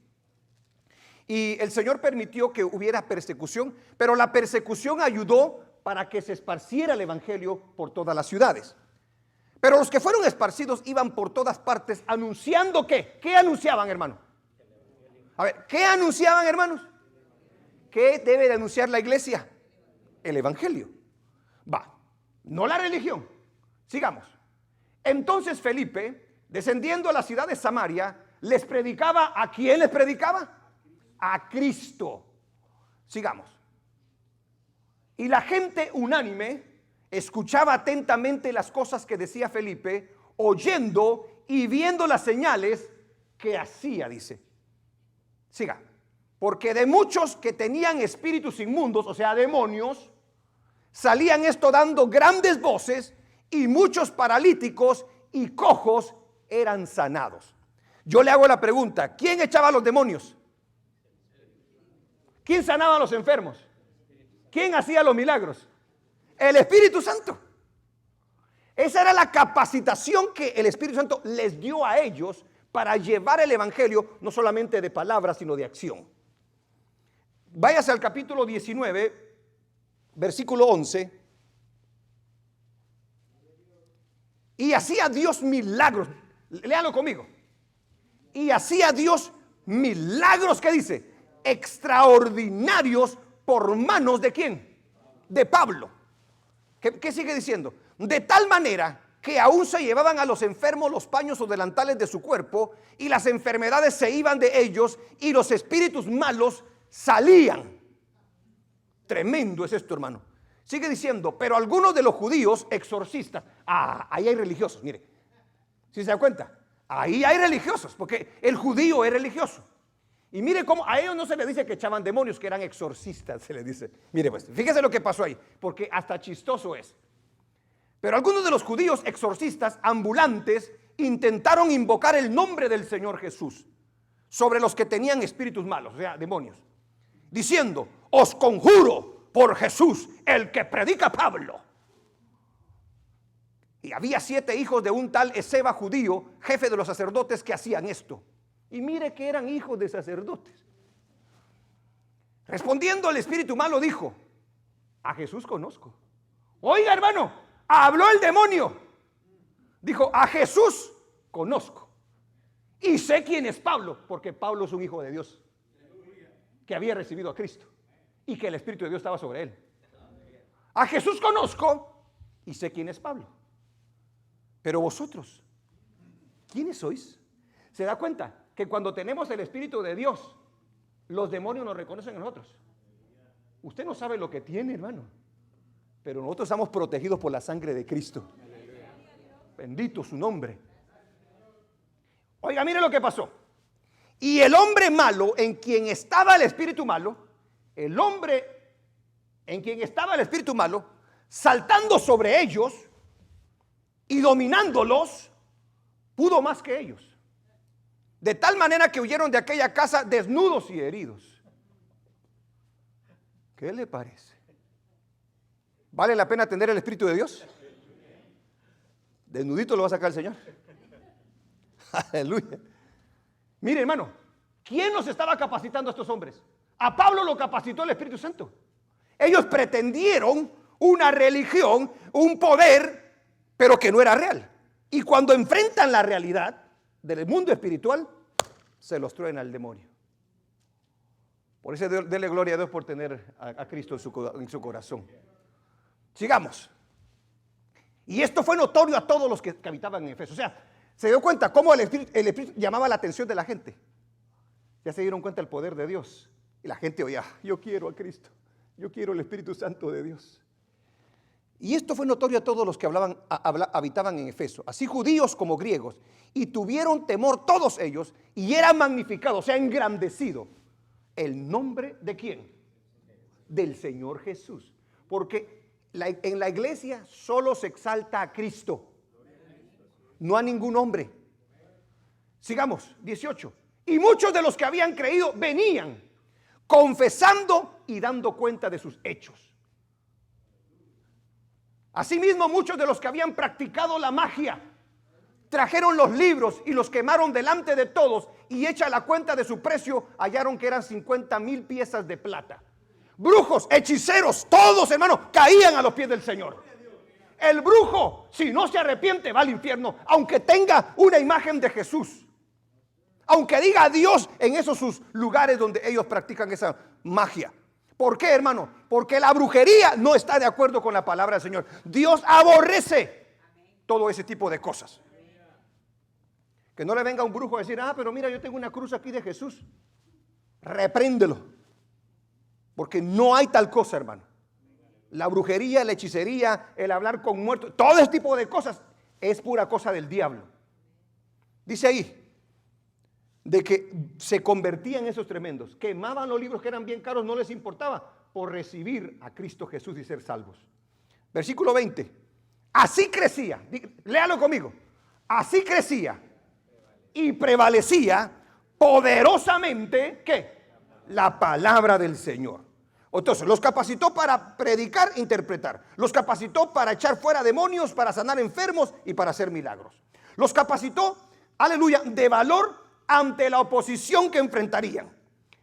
Y el Señor permitió que hubiera persecución, pero la persecución ayudó para que se esparciera el evangelio por todas las ciudades. Pero los que fueron esparcidos iban por todas partes anunciando ¿qué? ¿Qué anunciaban, hermano? A ver, ¿qué anunciaban, hermanos? ¿Qué debe de anunciar la iglesia? El evangelio. Va, no la religión. Sigamos. Entonces Felipe, descendiendo a la ciudad de Samaria, les predicaba. ¿A quién les predicaba? A Cristo. Sigamos. Y la gente unánime escuchaba atentamente las cosas que decía Felipe, oyendo y viendo las señales que hacía, dice. Siga. Porque de muchos que tenían espíritus inmundos, o sea, demonios, salían esto dando grandes voces, y muchos paralíticos y cojos eran sanados. Yo le hago la pregunta: ¿quién echaba a los demonios? ¿Quién sanaba a los enfermos? ¿Quién hacía los milagros? El Espíritu Santo. Esa era la capacitación que el Espíritu Santo les dio a ellos para llevar el evangelio, no solamente de palabras, sino de acción. Váyase al capítulo 19, versículo 11. Y hacía Dios milagros. Léanlo conmigo. Y hacía Dios milagros, ¿qué dice? Extraordinarios por manos ¿de quién? De Pablo. ¿Qué sigue diciendo? De tal manera que aún se llevaban a los enfermos los paños o delantales de su cuerpo, y las enfermedades se iban de ellos, y los espíritus malos salían. Tremendo es esto, hermano. Sigue diciendo: pero algunos de los judíos exorcistas. Ahí hay religiosos, mire. ¿Sí se da cuenta? Ahí hay religiosos, porque el judío es religioso. Y mire cómo a ellos no se les dice que echaban demonios, que eran exorcistas, se les dice. Mire pues, fíjese lo que pasó ahí, porque hasta chistoso es. Pero algunos de los judíos exorcistas ambulantes intentaron invocar el nombre del Señor Jesús sobre los que tenían espíritus malos, o sea, demonios, diciendo: os conjuro por Jesús, el que predica Pablo. Y había 7 hijos de un tal Esceva judío, jefe de los sacerdotes, que hacían esto. Y mire que eran hijos de sacerdotes. Respondiendo, el espíritu malo dijo: a Jesús conozco. Oiga, hermano, habló el demonio. Dijo: a Jesús conozco. Y sé quién es Pablo, porque Pablo es un hijo de Dios, que había recibido a Cristo, y que el Espíritu de Dios estaba sobre él. A Jesús conozco y sé quién es Pablo. Pero vosotros, ¿quiénes sois? ¿Se da cuenta que cuando tenemos el Espíritu de Dios, los demonios nos reconocen a nosotros? Usted no sabe lo que tiene, hermano, pero nosotros estamos protegidos por la sangre de Cristo. Bendito su nombre. Oiga, mire lo que pasó. Y el hombre malo, en quien estaba el espíritu malo, el hombre en quien estaba el espíritu malo, saltando sobre ellos y dominándolos, pudo más que ellos, de tal manera que huyeron de aquella casa desnudos y heridos. ¿Qué le parece? ¿Vale la pena tener el Espíritu de Dios? Desnudito lo va a sacar el Señor. Aleluya. Mire, hermano, ¿quién nos estaba capacitando a estos hombres? A Pablo lo capacitó el Espíritu Santo. Ellos pretendieron una religión, un poder, pero que no era real. Y cuando enfrentan la realidad del mundo espiritual, se los truena al demonio. Por eso dele gloria a Dios por tener a Cristo en su corazón. Sigamos. Y esto fue notorio a todos los que habitaban en Efeso. O sea, se dio cuenta cómo el Espíritu llamaba la atención de la gente. Ya se dieron cuenta del poder de Dios. Y la gente oía, yo quiero a Cristo. Yo quiero el Espíritu Santo de Dios. Y esto fue notorio a todos los que habitaban en Efeso, así judíos como griegos. Y tuvieron temor todos ellos y era magnificado, o sea, engrandecido. ¿El nombre de quién? Del Señor Jesús. Porque en la iglesia solo se exalta a Cristo, no a ningún hombre. Sigamos, 18. Y muchos de los que habían creído venían confesando y dando cuenta de sus hechos. Asimismo, muchos de los que habían practicado la magia trajeron los libros y los quemaron delante de todos, y hecha la cuenta de su precio, hallaron que eran 50,000 piezas de plata. Brujos, hechiceros, todos, hermanos, caían a los pies del Señor. El brujo, si no se arrepiente, va al infierno, aunque tenga una imagen de Jesús, aunque diga adiós en esos sus lugares donde ellos practican esa magia. ¿Por qué, hermano? Porque la brujería no está de acuerdo con la palabra del Señor. Dios aborrece todo ese tipo de cosas. Que no le venga un brujo a decir, pero mira, yo tengo una cruz aquí de Jesús. Repréndelo. Porque no hay tal cosa, hermano. La brujería, la hechicería, el hablar con muertos, todo ese tipo de cosas es pura cosa del diablo. Dice ahí, de que se convertían esos tremendos, quemaban los libros que eran bien caros, no les importaba, por recibir a Cristo Jesús y ser salvos. Versículo 20. Así crecía, léalo conmigo, así crecía y prevalecía poderosamente, ¿qué? La palabra del Señor. Entonces, los capacitó para predicar, interpretar. Los capacitó para echar fuera demonios, para sanar enfermos y para hacer milagros. Los capacitó, aleluya, de valor ante la oposición que enfrentarían.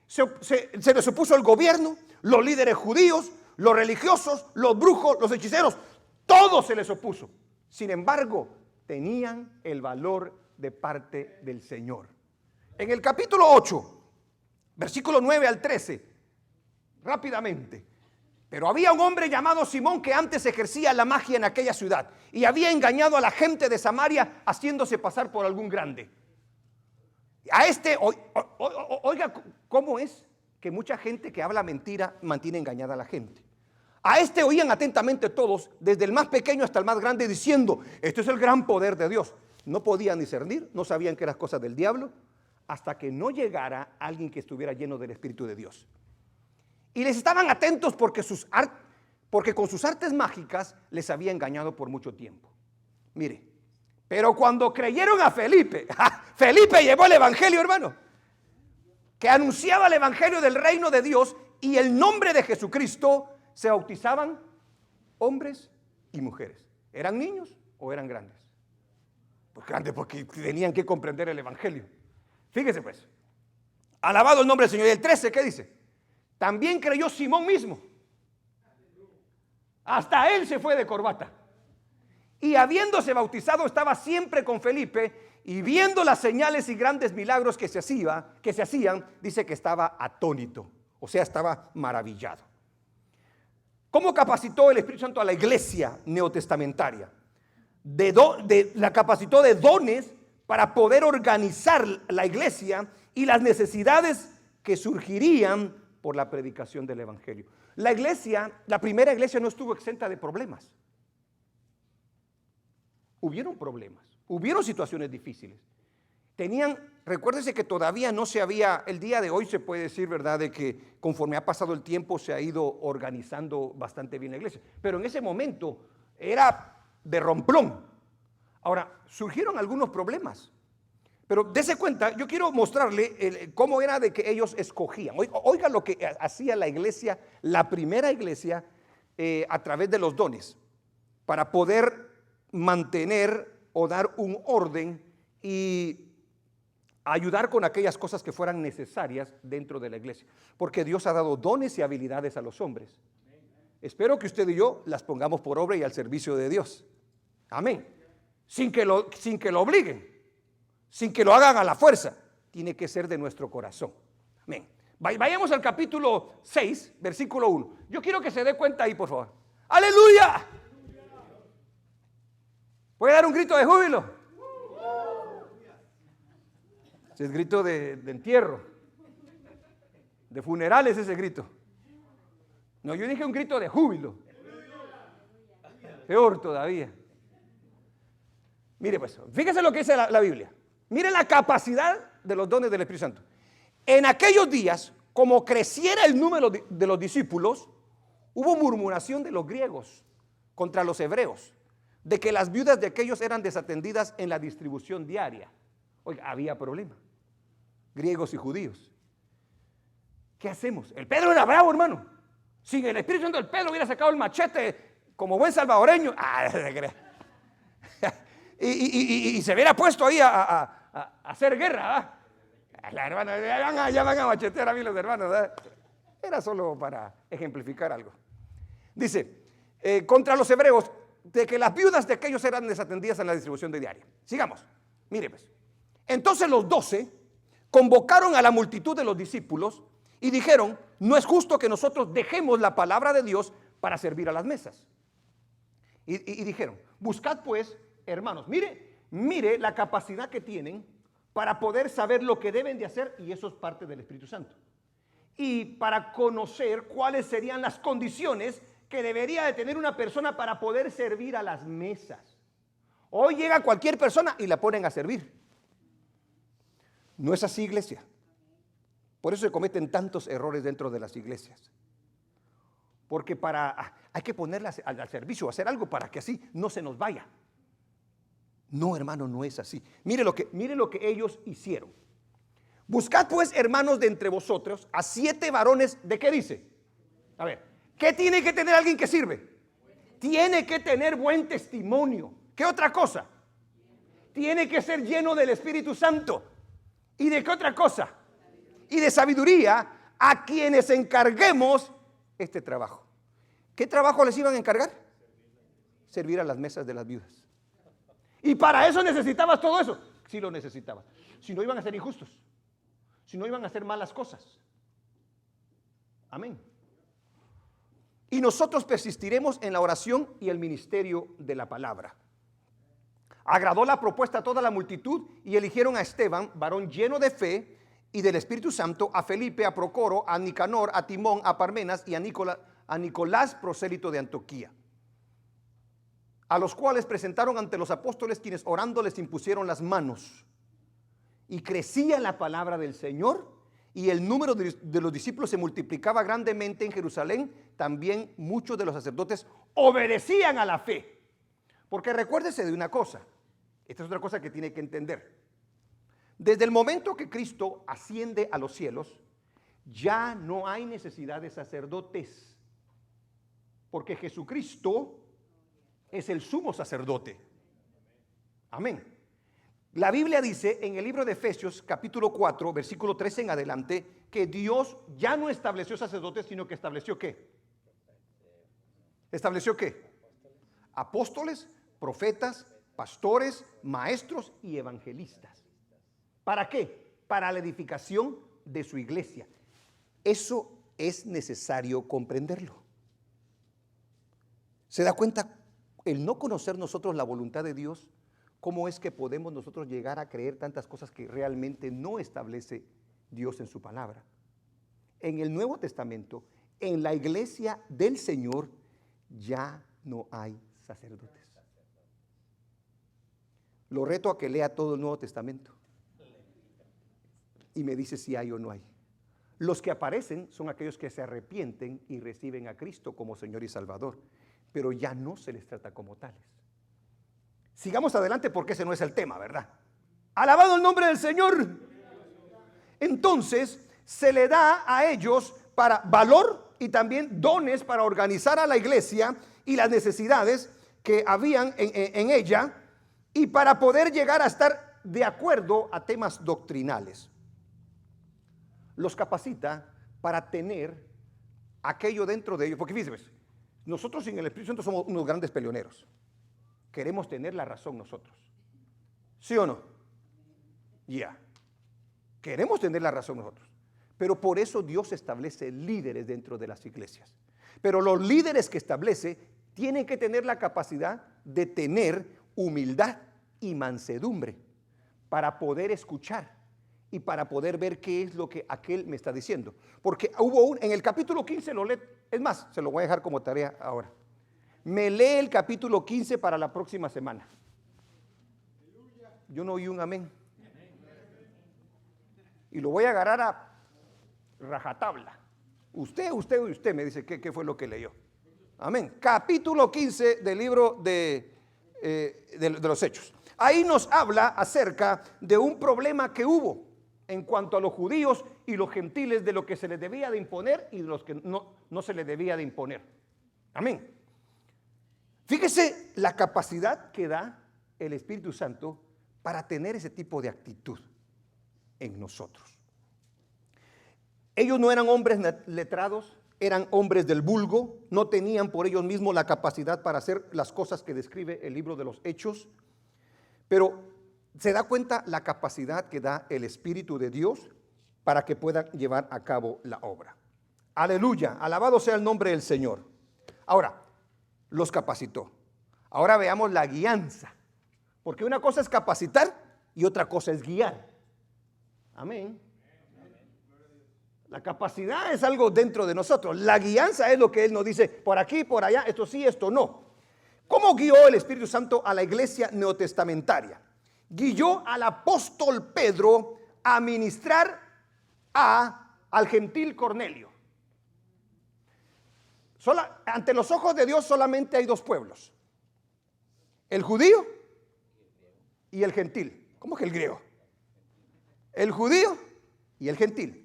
Se les opuso el gobierno, los líderes judíos, los religiosos, los brujos, los hechiceros, todo se les opuso. Sin embargo, tenían el valor de parte del Señor. En el capítulo 8, versículo 9 al 13, rápidamente. Pero había un hombre llamado Simón que antes ejercía la magia en aquella ciudad y había engañado a la gente de Samaria haciéndose pasar por algún grande. A oiga, ¿cómo es que mucha gente que habla mentira mantiene engañada a la gente? A oían atentamente todos, desde el más pequeño hasta el más grande, diciendo, esto es el gran poder de Dios. No podían discernir, no sabían que eran cosas del diablo, hasta que no llegara alguien que estuviera lleno del Espíritu de Dios. Y les estaban atentos porque con sus artes mágicas les había engañado por mucho tiempo. Mire, pero cuando creyeron a Felipe, Felipe llevó el evangelio, hermano, que anunciaba el evangelio del reino de Dios y el nombre de Jesucristo, se bautizaban hombres y mujeres. ¿Eran niños o eran grandes? Pues grandes porque tenían que comprender el evangelio. Fíjese pues, alabado el nombre del Señor. Y el 13, ¿qué dice? También creyó Simón mismo. Hasta él se fue de corbata. Y habiéndose bautizado estaba siempre con Felipe, y viendo las señales y grandes milagros que se hacían, dice que estaba atónito, o sea, estaba maravillado. ¿Cómo capacitó el Espíritu Santo a la iglesia neotestamentaria? La capacitó de dones para poder organizar la iglesia y las necesidades que surgirían por la predicación del evangelio. La primera iglesia no estuvo exenta de problemas. Hubieron problemas, hubieron situaciones difíciles. Recuérdese que todavía no se había, el día de hoy se puede decir, ¿verdad?, de que conforme ha pasado el tiempo se ha ido organizando bastante bien la iglesia. Pero en ese momento era de romplón. Ahora, surgieron algunos problemas. Pero dése cuenta, yo quiero mostrarle cómo era de que ellos escogían. Oiga lo que hacía la iglesia, la primera iglesia, a través de los dones, para poder mantener o dar un orden y ayudar con aquellas cosas que fueran necesarias dentro de la iglesia. Porque Dios ha dado dones y habilidades a los hombres. Espero que usted y yo las pongamos por obra y al servicio de Dios. Amén. Sin que lo obliguen, sin que lo hagan a la fuerza. Tiene que ser de nuestro corazón. Amén. Vayamos al capítulo 6, versículo 1. Yo quiero que se dé cuenta ahí, por favor. ¡Aleluya! ¿Puede dar un grito de júbilo? Ese es grito de entierro, de funerales, ese grito. No, yo dije un grito de júbilo. Peor todavía. Mire pues, fíjese lo que dice la Biblia. Mire la capacidad de los dones del Espíritu Santo. En aquellos días, como creciera el número de los discípulos, hubo murmuración de los griegos contra los hebreos, de que las viudas de aquellos eran desatendidas en la distribución diaria. Oiga, había problema. Griegos y judíos. ¿Qué hacemos? El Pedro era bravo, hermano. Sin el Espíritu Santo, el Pedro hubiera sacado el machete como buen salvadoreño. Y se hubiera puesto ahí a hacer guerra. La hermana, ya van a machetear a mí los hermanos. Era solo para ejemplificar algo. Dice, contra los hebreos, de que las viudas de aquellos eran desatendidas en la distribución de diaria. Sigamos. Mire pues. Entonces los 12 convocaron a la multitud de los discípulos y dijeron, no es justo que nosotros dejemos la palabra de Dios para servir a las mesas. Y dijeron, buscad pues, hermanos, mire la capacidad que tienen para poder saber lo que deben de hacer, y eso es parte del Espíritu Santo. Y para conocer cuáles serían las condiciones que debería de tener una persona para poder servir a las mesas. Hoy llega cualquier persona y la ponen a servir. No es así, iglesia. Por eso se cometen tantos errores dentro de las iglesias. Porque hay que ponerla al servicio, hacer algo para que así no se nos vaya. No, hermano, no es así. Mire lo que ellos hicieron. Buscad pues, hermanos, de entre vosotros a 7 varones. ¿De qué dice? A ver, ¿qué tiene que tener alguien que sirve? Tiene que tener buen testimonio. ¿Qué otra cosa? Tiene que ser lleno del Espíritu Santo. ¿Y de qué otra cosa? Y de sabiduría, a quienes encarguemos este trabajo. ¿Qué trabajo les iban a encargar? Servir a las mesas de las viudas. ¿Y para eso necesitabas todo eso? Sí lo necesitabas. Si no, iban a ser injustos. Si no, iban a hacer malas cosas. Amén. Y nosotros persistiremos en la oración y el ministerio de la palabra. Agradó la propuesta a toda la multitud y eligieron a Esteban, varón lleno de fe y del Espíritu Santo, a Felipe, a Procoro, a Nicanor, a Timón, a Parmenas y a Nicolás, prosélito de Antioquía, a los cuales presentaron ante los apóstoles, quienes orando les impusieron las manos. Y crecía la palabra del Señor, y el número de los discípulos se multiplicaba grandemente en Jerusalén. También muchos de los sacerdotes obedecían a la fe. Porque recuérdese de una cosa, esta es otra cosa que tiene que entender. Desde el momento que Cristo asciende a los cielos, ya no hay necesidad de sacerdotes, porque Jesucristo es el sumo sacerdote. Amén. La Biblia dice en el libro de Efesios capítulo 4 versículo 13 en adelante, que Dios ya no estableció sacerdotes, sino que estableció ¿qué? ¿Estableció qué? Apóstoles, profetas, pastores, maestros y evangelistas. ¿Para qué? Para la edificación de su iglesia. Eso es necesario comprenderlo. ¿Se da cuenta el no conocer nosotros la voluntad de Dios? ¿Cómo es que podemos nosotros llegar a creer tantas cosas que realmente no establece Dios en su palabra? En el Nuevo Testamento, en la iglesia del Señor, ya no hay sacerdotes. Lo reto a que lea todo el Nuevo Testamento y me dice si hay o no hay. Los que aparecen son aquellos que se arrepienten y reciben a Cristo como Señor y Salvador, pero ya no se les trata como tales. Sigamos adelante porque ese no es el tema, ¿verdad? Alabado el nombre del Señor. Entonces se le da a ellos para valor y también dones para organizar a la iglesia y las necesidades que habían en ella, y para poder llegar a estar de acuerdo a temas doctrinales. Los capacita para tener aquello dentro de ellos, porque fíjense, nosotros sin el Espíritu Santo somos unos grandes peleoneros. Queremos tener la razón nosotros. ¿Sí o no? Ya. Queremos tener la razón nosotros. Pero por eso Dios establece líderes dentro de las iglesias. Pero los líderes que establece tienen que tener la capacidad de tener humildad y mansedumbre para poder escuchar y para poder ver qué es lo que aquel me está diciendo. Porque en el capítulo 15 lo lee, es más, se lo voy a dejar como tarea ahora. Me lee el capítulo 15 para la próxima semana. Yo no oí un amén. Y lo voy a agarrar a rajatabla. Usted me dice qué fue lo que leyó. Amén. Capítulo 15 del libro de los Hechos. Ahí nos habla acerca de un problema que hubo en cuanto a los judíos y los gentiles, de lo que se les debía de imponer y de los que no se les debía de imponer. Amén. Fíjese la capacidad que da el Espíritu Santo para tener ese tipo de actitud en nosotros. Ellos no eran hombres letrados, eran hombres del vulgo, no tenían por ellos mismos la capacidad para hacer las cosas que describe el libro de los Hechos, pero se da cuenta la capacidad que da el Espíritu de Dios para que puedan llevar a cabo la obra. Aleluya, alabado sea el nombre del Señor. Ahora, los capacitó. Ahora veamos la guianza, porque una cosa es capacitar y otra cosa es guiar. Amén. La capacidad es algo dentro de nosotros. La guianza es lo que Él nos dice, por aquí, por allá, esto sí, esto no. ¿Cómo guió el Espíritu Santo a la iglesia neotestamentaria? Guió al apóstol Pedro a ministrar al gentil Cornelio. Ante los ojos de Dios solamente hay dos pueblos: el judío y el gentil. ¿Cómo que el griego? El judío y el gentil.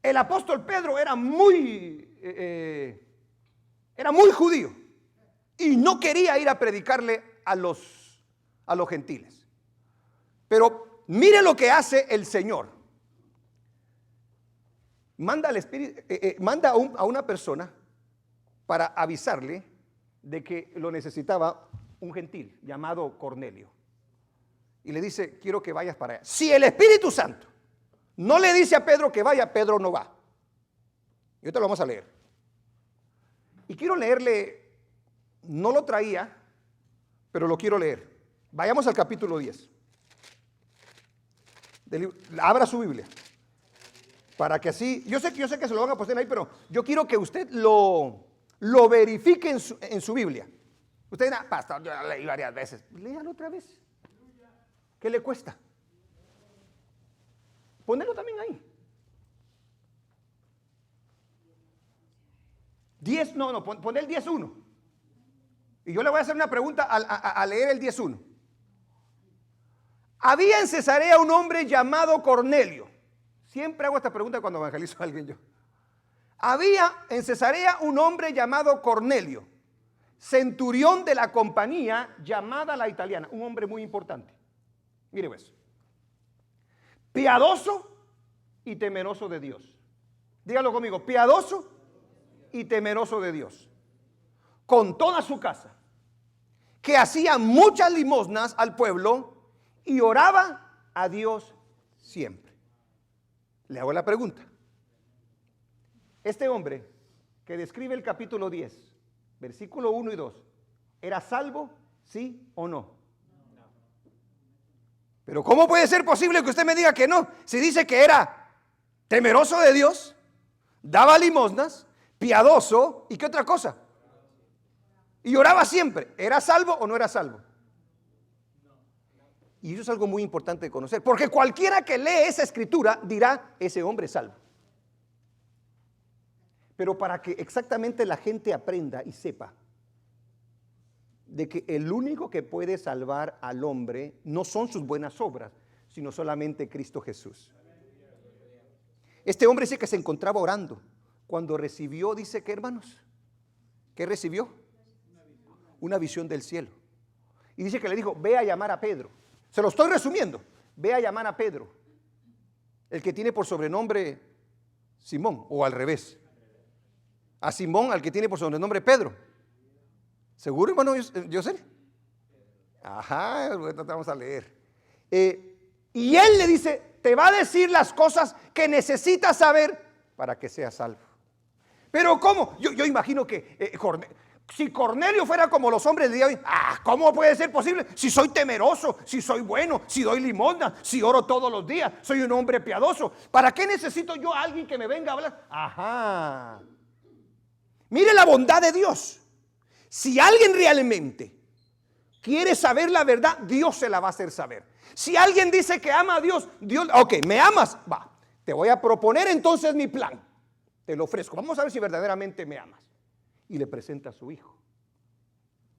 El apóstol Pedro era muy judío y no quería ir a predicarle a los gentiles. Pero mire lo que hace el Señor. Manda a una persona para avisarle de que lo necesitaba un gentil llamado Cornelio. Y le dice, quiero que vayas para allá. Si el Espíritu Santo no le dice a Pedro que vaya, Pedro no va. Y ahorita lo vamos a leer. Y quiero leerle, no lo traía, pero lo quiero leer. Vayamos al capítulo 10. Abra su Biblia. Para que así, yo sé que se lo van a poner ahí, pero yo quiero que usted lo verifique en su Biblia. Usted dirá, pastor, yo lo leí varias veces. Léalo otra vez. ¿Qué le cuesta? Ponelo también ahí. 10, pon el 10.1. Y yo le voy a hacer una pregunta al leer el 10.1. Había en Cesarea un hombre llamado Cornelio. Siempre hago esta pregunta cuando evangelizo a alguien yo. Había en Cesarea un hombre llamado Cornelio, centurión de la compañía llamada la italiana, un hombre muy importante. Mire pues. Piadoso y temeroso de Dios. Dígalo conmigo, piadoso y temeroso de Dios. Con toda su casa, que hacía muchas limosnas al pueblo y oraba a Dios siempre. Le hago la pregunta. Este hombre que describe el capítulo 10, versículo 1 y 2, ¿era salvo, sí o no? Pero ¿cómo puede ser posible que usted me diga que no? Si dice que era temeroso de Dios, daba limosnas, piadoso, ¿y qué otra cosa? Y oraba siempre. ¿Era salvo o no era salvo? Y eso es algo muy importante de conocer, porque cualquiera que lee esa escritura dirá, ese hombre es salvo. Pero para que exactamente la gente aprenda y sepa de que el único que puede salvar al hombre no son sus buenas obras, sino solamente Cristo Jesús. Este hombre dice que se encontraba orando cuando recibió, dice que hermanos, ¿qué recibió? Una visión del cielo. Y dice que le dijo, ve a llamar a Pedro. Se lo estoy resumiendo. Ve a llamar a Pedro, el que tiene por sobrenombre Simón, o al revés. A Simón, al que tiene por sobrenombre Pedro. ¿Seguro, hermano José? Ajá, vamos a leer. Y él le dice, te va a decir las cosas que necesitas saber para que seas salvo. Pero ¿cómo? Yo imagino que Si Cornelio fuera como los hombres de hoy, ¿cómo puede ser posible? Si soy temeroso, si soy bueno, si doy limosna, si oro todos los días, soy un hombre piadoso. ¿Para qué necesito yo a alguien que me venga a hablar? Ajá. Mire la bondad de Dios. Si alguien realmente quiere saber la verdad, Dios se la va a hacer saber. Si alguien dice que ama a Dios, ok, ¿me amas? Va, te voy a proponer entonces mi plan. Te lo ofrezco. Vamos a ver si verdaderamente me amas. Y le presenta a su hijo.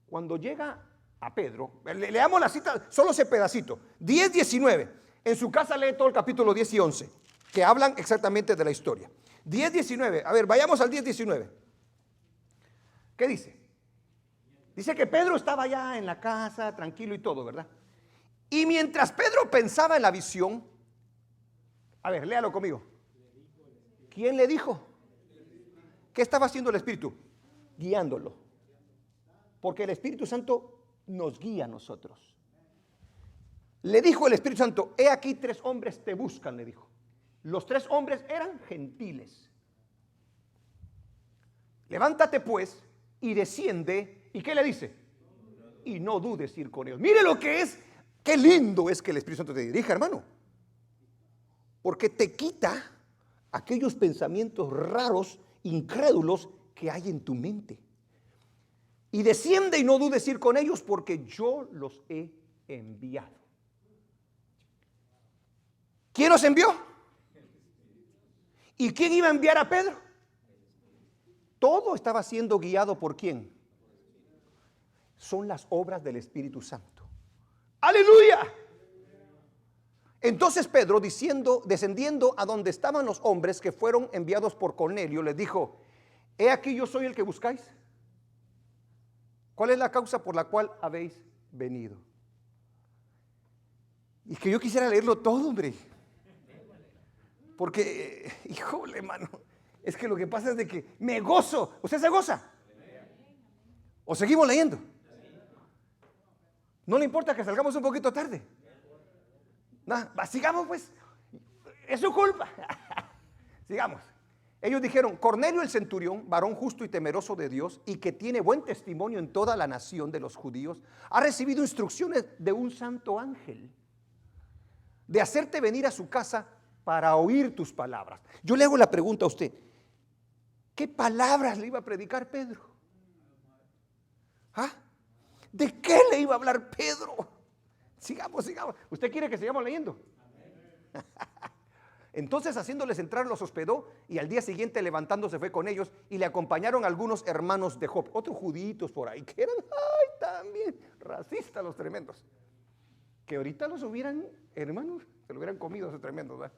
Cuando llega a Pedro, leamos la cita, solo ese pedacito, 10:19. En su casa lee todo el capítulo 10 y 11, que hablan exactamente de la historia. 10:19, a ver, vayamos al 10:19. ¿Qué dice? Dice que Pedro estaba ya en la casa, tranquilo y todo, ¿verdad? Y mientras Pedro pensaba en la visión, a ver, léalo conmigo. ¿Quién le dijo? ¿Qué estaba haciendo el Espíritu? Guiándolo. Porque el Espíritu Santo nos guía a nosotros. Le dijo el Espíritu Santo, he aquí 3 hombres te buscan, le dijo. Los 3 hombres eran gentiles. Levántate pues y desciende. ¿Y qué le dice? Y no dudes ir con ellos. Mire lo que es, qué lindo es que el Espíritu Santo te dirija, hermano. Porque te quita aquellos pensamientos raros, incrédulos que hay en tu mente. Y desciende y no dudes ir con ellos porque yo los he enviado. ¿Quién los envió? ¿Y quién iba a enviar a Pedro? Todo estaba siendo guiado por ¿quién? Son las obras del Espíritu Santo. ¡Aleluya! Entonces Pedro, descendiendo a donde estaban los hombres que fueron enviados por Cornelio, les dijo, he aquí yo soy el que buscáis. ¿Cuál es la causa por la cual habéis venido? Y que yo quisiera leerlo todo, hombre. Porque, híjole, hermano, es que lo que pasa es de que me gozo. ¿Usted se goza? ¿O seguimos leyendo? No le importa que salgamos un poquito tarde. Sigamos pues. Es su culpa. Sigamos. Ellos dijeron, Cornelio el centurión, varón justo y temeroso de Dios, y que tiene buen testimonio en toda la nación de los judíos, ha recibido instrucciones de un santo ángel de hacerte venir a su casa para oír tus palabras. Yo le hago la pregunta a usted, ¿qué palabras le iba a predicar Pedro? ¿De qué le iba a hablar Pedro? Sigamos. ¿Usted quiere que sigamos leyendo? Entonces haciéndoles entrar los hospedó y al día siguiente levantándose fue con ellos y le acompañaron algunos hermanos de Jope, otros juditos por ahí que eran, también racistas los tremendos, que ahorita los hubieran, hermanos, se lo hubieran comido esos tremendos, ¿verdad?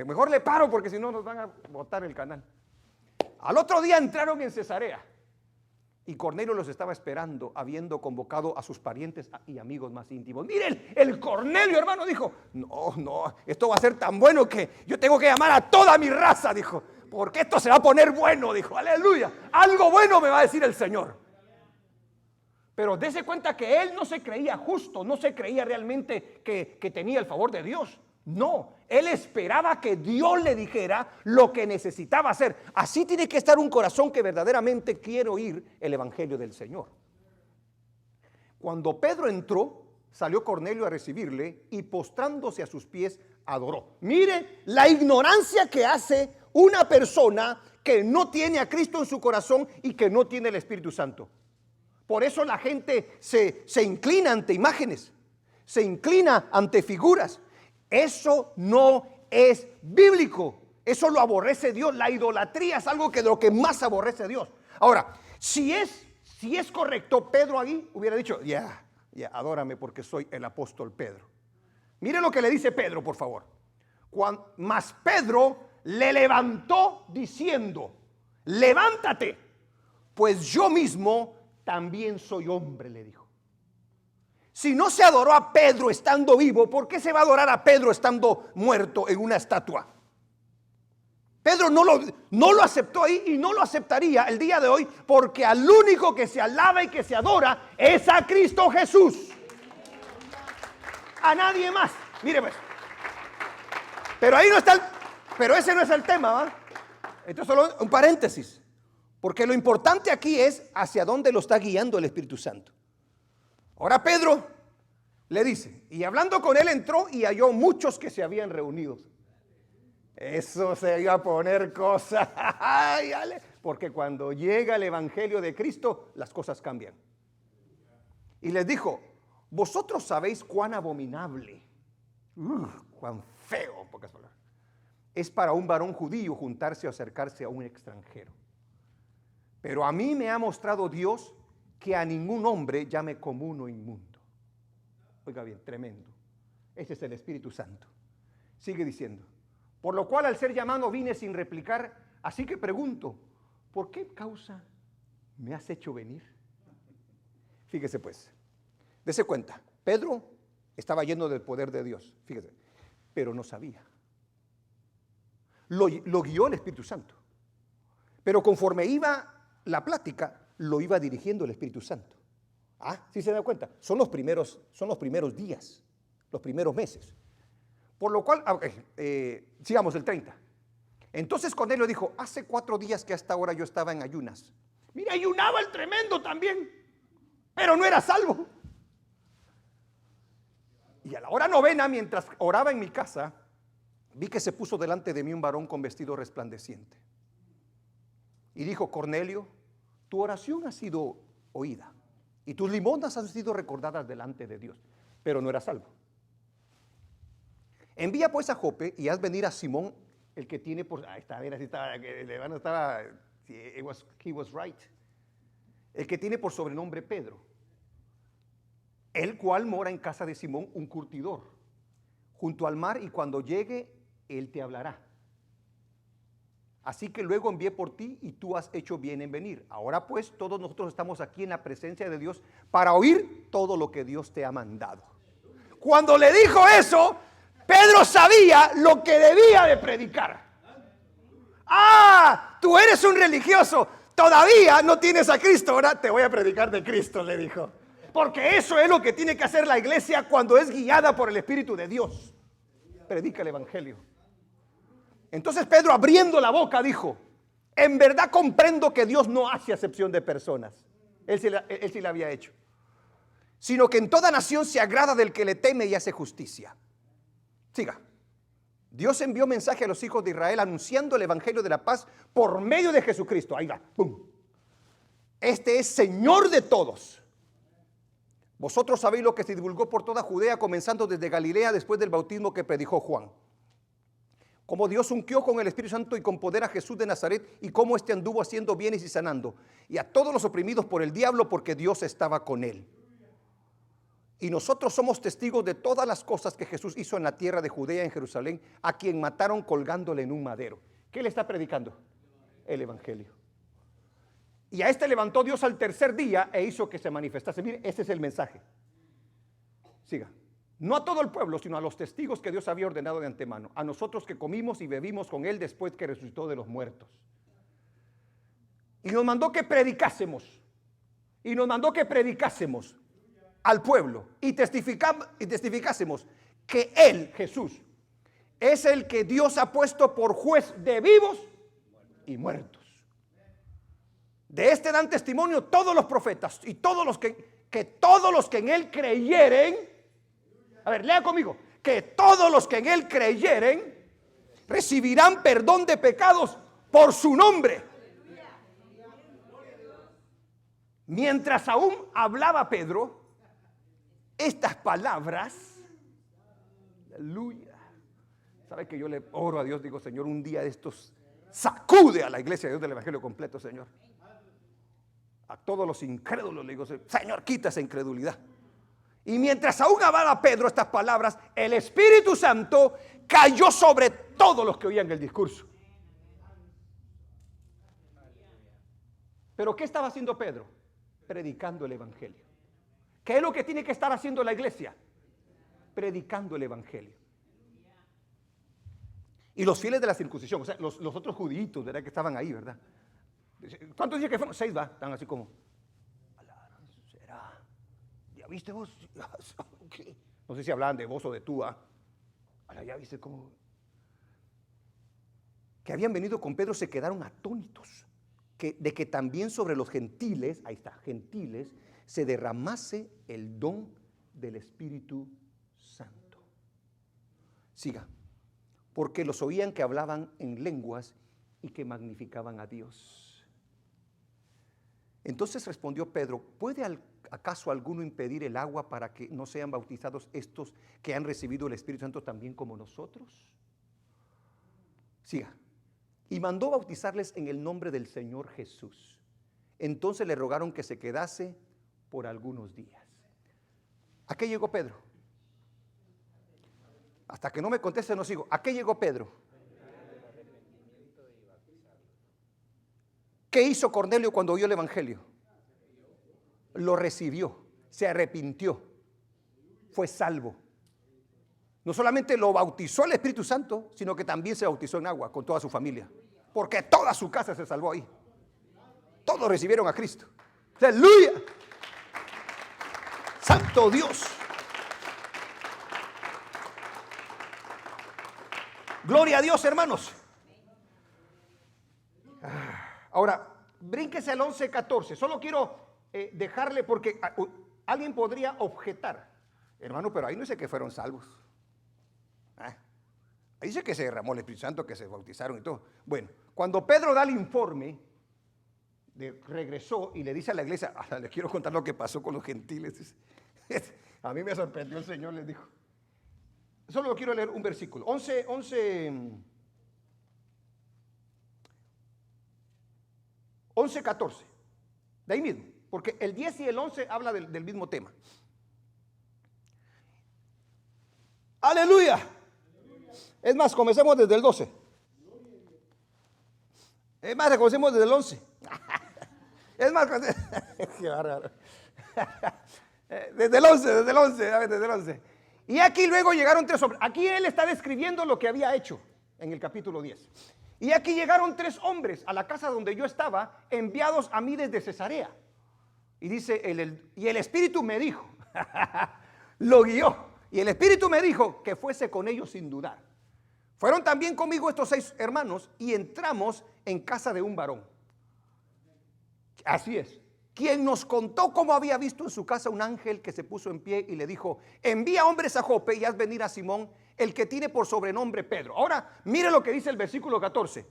Mejor le paro porque si no nos van a botar el canal. Al otro día entraron en Cesarea y Cornelio los estaba esperando, habiendo convocado a sus parientes y amigos más íntimos. Miren, el Cornelio, hermano, dijo, no, esto va a ser tan bueno que yo tengo que llamar a toda mi raza, dijo, porque esto se va a poner bueno, dijo, aleluya, algo bueno me va a decir el Señor. Pero dése cuenta que él no se creía justo, no se creía realmente que tenía el favor de Dios. No, él esperaba que Dios le dijera lo que necesitaba hacer. Así tiene que estar un corazón que verdaderamente quiere oír el evangelio del Señor. Cuando Pedro entró, salió Cornelio a recibirle y postrándose a sus pies adoró. Mire la ignorancia que hace una persona que no tiene a Cristo en su corazón y que no tiene el Espíritu Santo. Por eso la gente se inclina ante imágenes, se inclina ante figuras. Eso no es bíblico. Eso lo aborrece Dios. La idolatría es algo de lo que más aborrece Dios. Ahora, si es correcto, Pedro ahí hubiera dicho, ya, adórame porque soy el apóstol Pedro. Mire lo que le dice Pedro, por favor. Mas Pedro le levantó diciendo, levántate, pues yo mismo también soy hombre, le dijo. Si no se adoró a Pedro estando vivo, ¿por qué se va a adorar a Pedro estando muerto en una estatua? Pedro no lo aceptó ahí y no lo aceptaría el día de hoy, porque al único que se alaba y que se adora es a Cristo Jesús. A nadie más. Mire pues. Pero ahí no está pero ese no es el tema, ¿va? Esto es solo un paréntesis. Porque lo importante aquí es hacia dónde lo está guiando el Espíritu Santo. Ahora Pedro le dice, y hablando con él entró y halló muchos que se habían reunido. Eso se iba a poner cosas. Porque cuando llega el Evangelio de Cristo, las cosas cambian. Y les dijo, vosotros sabéis cuán abominable, cuán feo, en pocas palabras, es para un varón judío juntarse o acercarse a un extranjero. Pero a mí me ha mostrado Dios que a ningún hombre llame común o inmundo. Oiga bien, tremendo. Ese es el Espíritu Santo. Sigue diciendo, por lo cual al ser llamado vine sin replicar, así que pregunto, ¿por qué causa me has hecho venir? Fíjese pues, dése cuenta, Pedro estaba lleno del poder de Dios, fíjese, pero no sabía. Lo guió el Espíritu Santo, pero conforme iba la plática, lo iba dirigiendo el Espíritu Santo. ¿Sí se da cuenta? Son los primeros días, los primeros meses. Por lo cual, sigamos el 30. Entonces Cornelio dijo, hace 4 días que hasta ahora yo estaba en ayunas. Mira, ayunaba el tremendo también, pero no era salvo. Y a la hora 9, mientras oraba en mi casa, vi que se puso delante de mí un varón con vestido resplandeciente. Y dijo, Cornelio, tu oración ha sido oída y tus limosnas han sido recordadas delante de Dios, pero no era salvo. Envía pues a Jope y haz venir a Simón, el que tiene por... Ahí está, mira, así estaba, el hermano estaba... he was right. El que tiene por sobrenombre Pedro, el cual mora en casa de Simón, un curtidor, junto al mar, y cuando llegue, él te hablará. Así que luego envié por ti y tú has hecho bien en venir. Ahora pues todos nosotros estamos aquí en la presencia de Dios para oír todo lo que Dios te ha mandado. Cuando le dijo eso, Pedro sabía lo que debía de predicar. Tú eres un religioso, todavía no tienes a Cristo, ahora te voy a predicar de Cristo, le dijo. Porque eso es lo que tiene que hacer la iglesia cuando es guiada por el Espíritu de Dios. Predica el Evangelio. Entonces Pedro, abriendo la boca, dijo, en verdad comprendo que Dios no hace acepción de personas. Él sí la había hecho. Sino que en toda nación se agrada del que le teme y hace justicia. Siga. Dios envió mensaje a los hijos de Israel anunciando el Evangelio de la paz por medio de Jesucristo. Ahí va, ¡pum! Este es Señor de todos. Vosotros sabéis lo que se divulgó por toda Judea, comenzando desde Galilea después del bautismo que predicó Juan. Cómo Dios ungió con el Espíritu Santo y con poder a Jesús de Nazaret, y cómo éste anduvo haciendo bienes y sanando, y a todos los oprimidos por el diablo, porque Dios estaba con él. Y nosotros somos testigos de todas las cosas que Jesús hizo en la tierra de Judea, en Jerusalén, a quien mataron colgándole en un madero. ¿Qué le está predicando? El Evangelio. Y a este levantó Dios al tercer día e hizo que se manifestase. Mire, ese es el mensaje. Siga. No a todo el pueblo, sino a los testigos que Dios había ordenado de antemano, a nosotros que comimos y bebimos con él después que resucitó de los muertos. Y nos mandó que predicásemos. Y nos mandó que predicásemos al pueblo y testificásemos que él, Jesús, es el que Dios ha puesto por juez de vivos y muertos. De este dan testimonio todos los profetas y todos los que todos los que en él creyeren. A ver, lea conmigo. Que todos los que en él creyeren recibirán perdón de pecados por su nombre. Mientras aún hablaba Pedro estas palabras, aleluya. ¿Sabe que yo le oro a Dios? Digo, Señor, un día de estos sacude a la iglesia de Dios del Evangelio completo, Señor. A todos los incrédulos le digo, Señor, quita esa incredulidad. Y mientras aún hablaba Pedro estas palabras, el Espíritu Santo cayó sobre todos los que oían el discurso. ¿Pero qué estaba haciendo Pedro? Predicando el Evangelio. ¿Qué es lo que tiene que estar haciendo la iglesia? Predicando el Evangelio. Y los fieles de la circuncisión, o sea, los otros judíos, ¿verdad? Que estaban ahí, ¿verdad? ¿Cuántos días que fueron? 6, ¿va? Están así como, ¿será? ¿Ya viste vos? No sé si hablaban de vos o de tú, ¿ah? ¿Ya viste cómo? Que habían venido con Pedro se quedaron atónitos. de que también sobre los gentiles, ahí está, gentiles, se derramase el don del Espíritu Santo. Siga. Porque los oían que hablaban en lenguas y que magnificaban a Dios. Entonces respondió Pedro: ¿puede acaso alguno impedir el agua para que no sean bautizados estos que han recibido el Espíritu Santo también como nosotros? Siga. Y mandó bautizarles en el nombre del Señor Jesús. Entonces le rogaron que se quedase por algunos días. ¿A qué llegó Pedro? Hasta que no me conteste no sigo. ¿A qué llegó Pedro? ¿Qué hizo Cornelio cuando oyó el evangelio? Lo recibió, se arrepintió, fue salvo. No solamente lo bautizó el Espíritu Santo, sino que también se bautizó en agua con toda su familia, porque toda su casa se salvó ahí. Todos recibieron a Cristo. ¡Aleluya! ¡Santo Dios! Gloria a Dios, hermanos. Ahora, brínquese al 11:14. Solo quiero dejarle, porque alguien podría objetar: hermano, pero ahí no dice que fueron salvos. Ahí dice que se derramó el Espíritu Santo, que se bautizaron y todo. Bueno, cuando Pedro da el informe, regresó y le dice a la iglesia: les quiero contar lo que pasó con los gentiles. A mí me sorprendió el Señor, les dijo. Solo quiero leer un versículo. 11:14. De ahí mismo, porque el 10 y el 11 habla del mismo tema. ¡Aleluya! Es más, comencemos desde el 12. Es más, comencemos desde el 11. Es más, qué bárbaro. Desde el 11. Y aquí luego llegaron 3 hombres. Aquí él está describiendo lo que había hecho en el capítulo 10. Y aquí llegaron 3 hombres a la casa donde yo estaba, enviados a mí desde Cesarea. Y dice, y el Espíritu me dijo, lo guió. Y el Espíritu me dijo que fuese con ellos sin dudar. Fueron también conmigo estos 6 hermanos y entramos en casa de un varón. Así es. Quien nos contó cómo había visto en su casa un ángel que se puso en pie y le dijo: envía hombres a Jope y haz venir a Simón, el que tiene por sobrenombre Pedro. Ahora, mire lo que dice el versículo 14.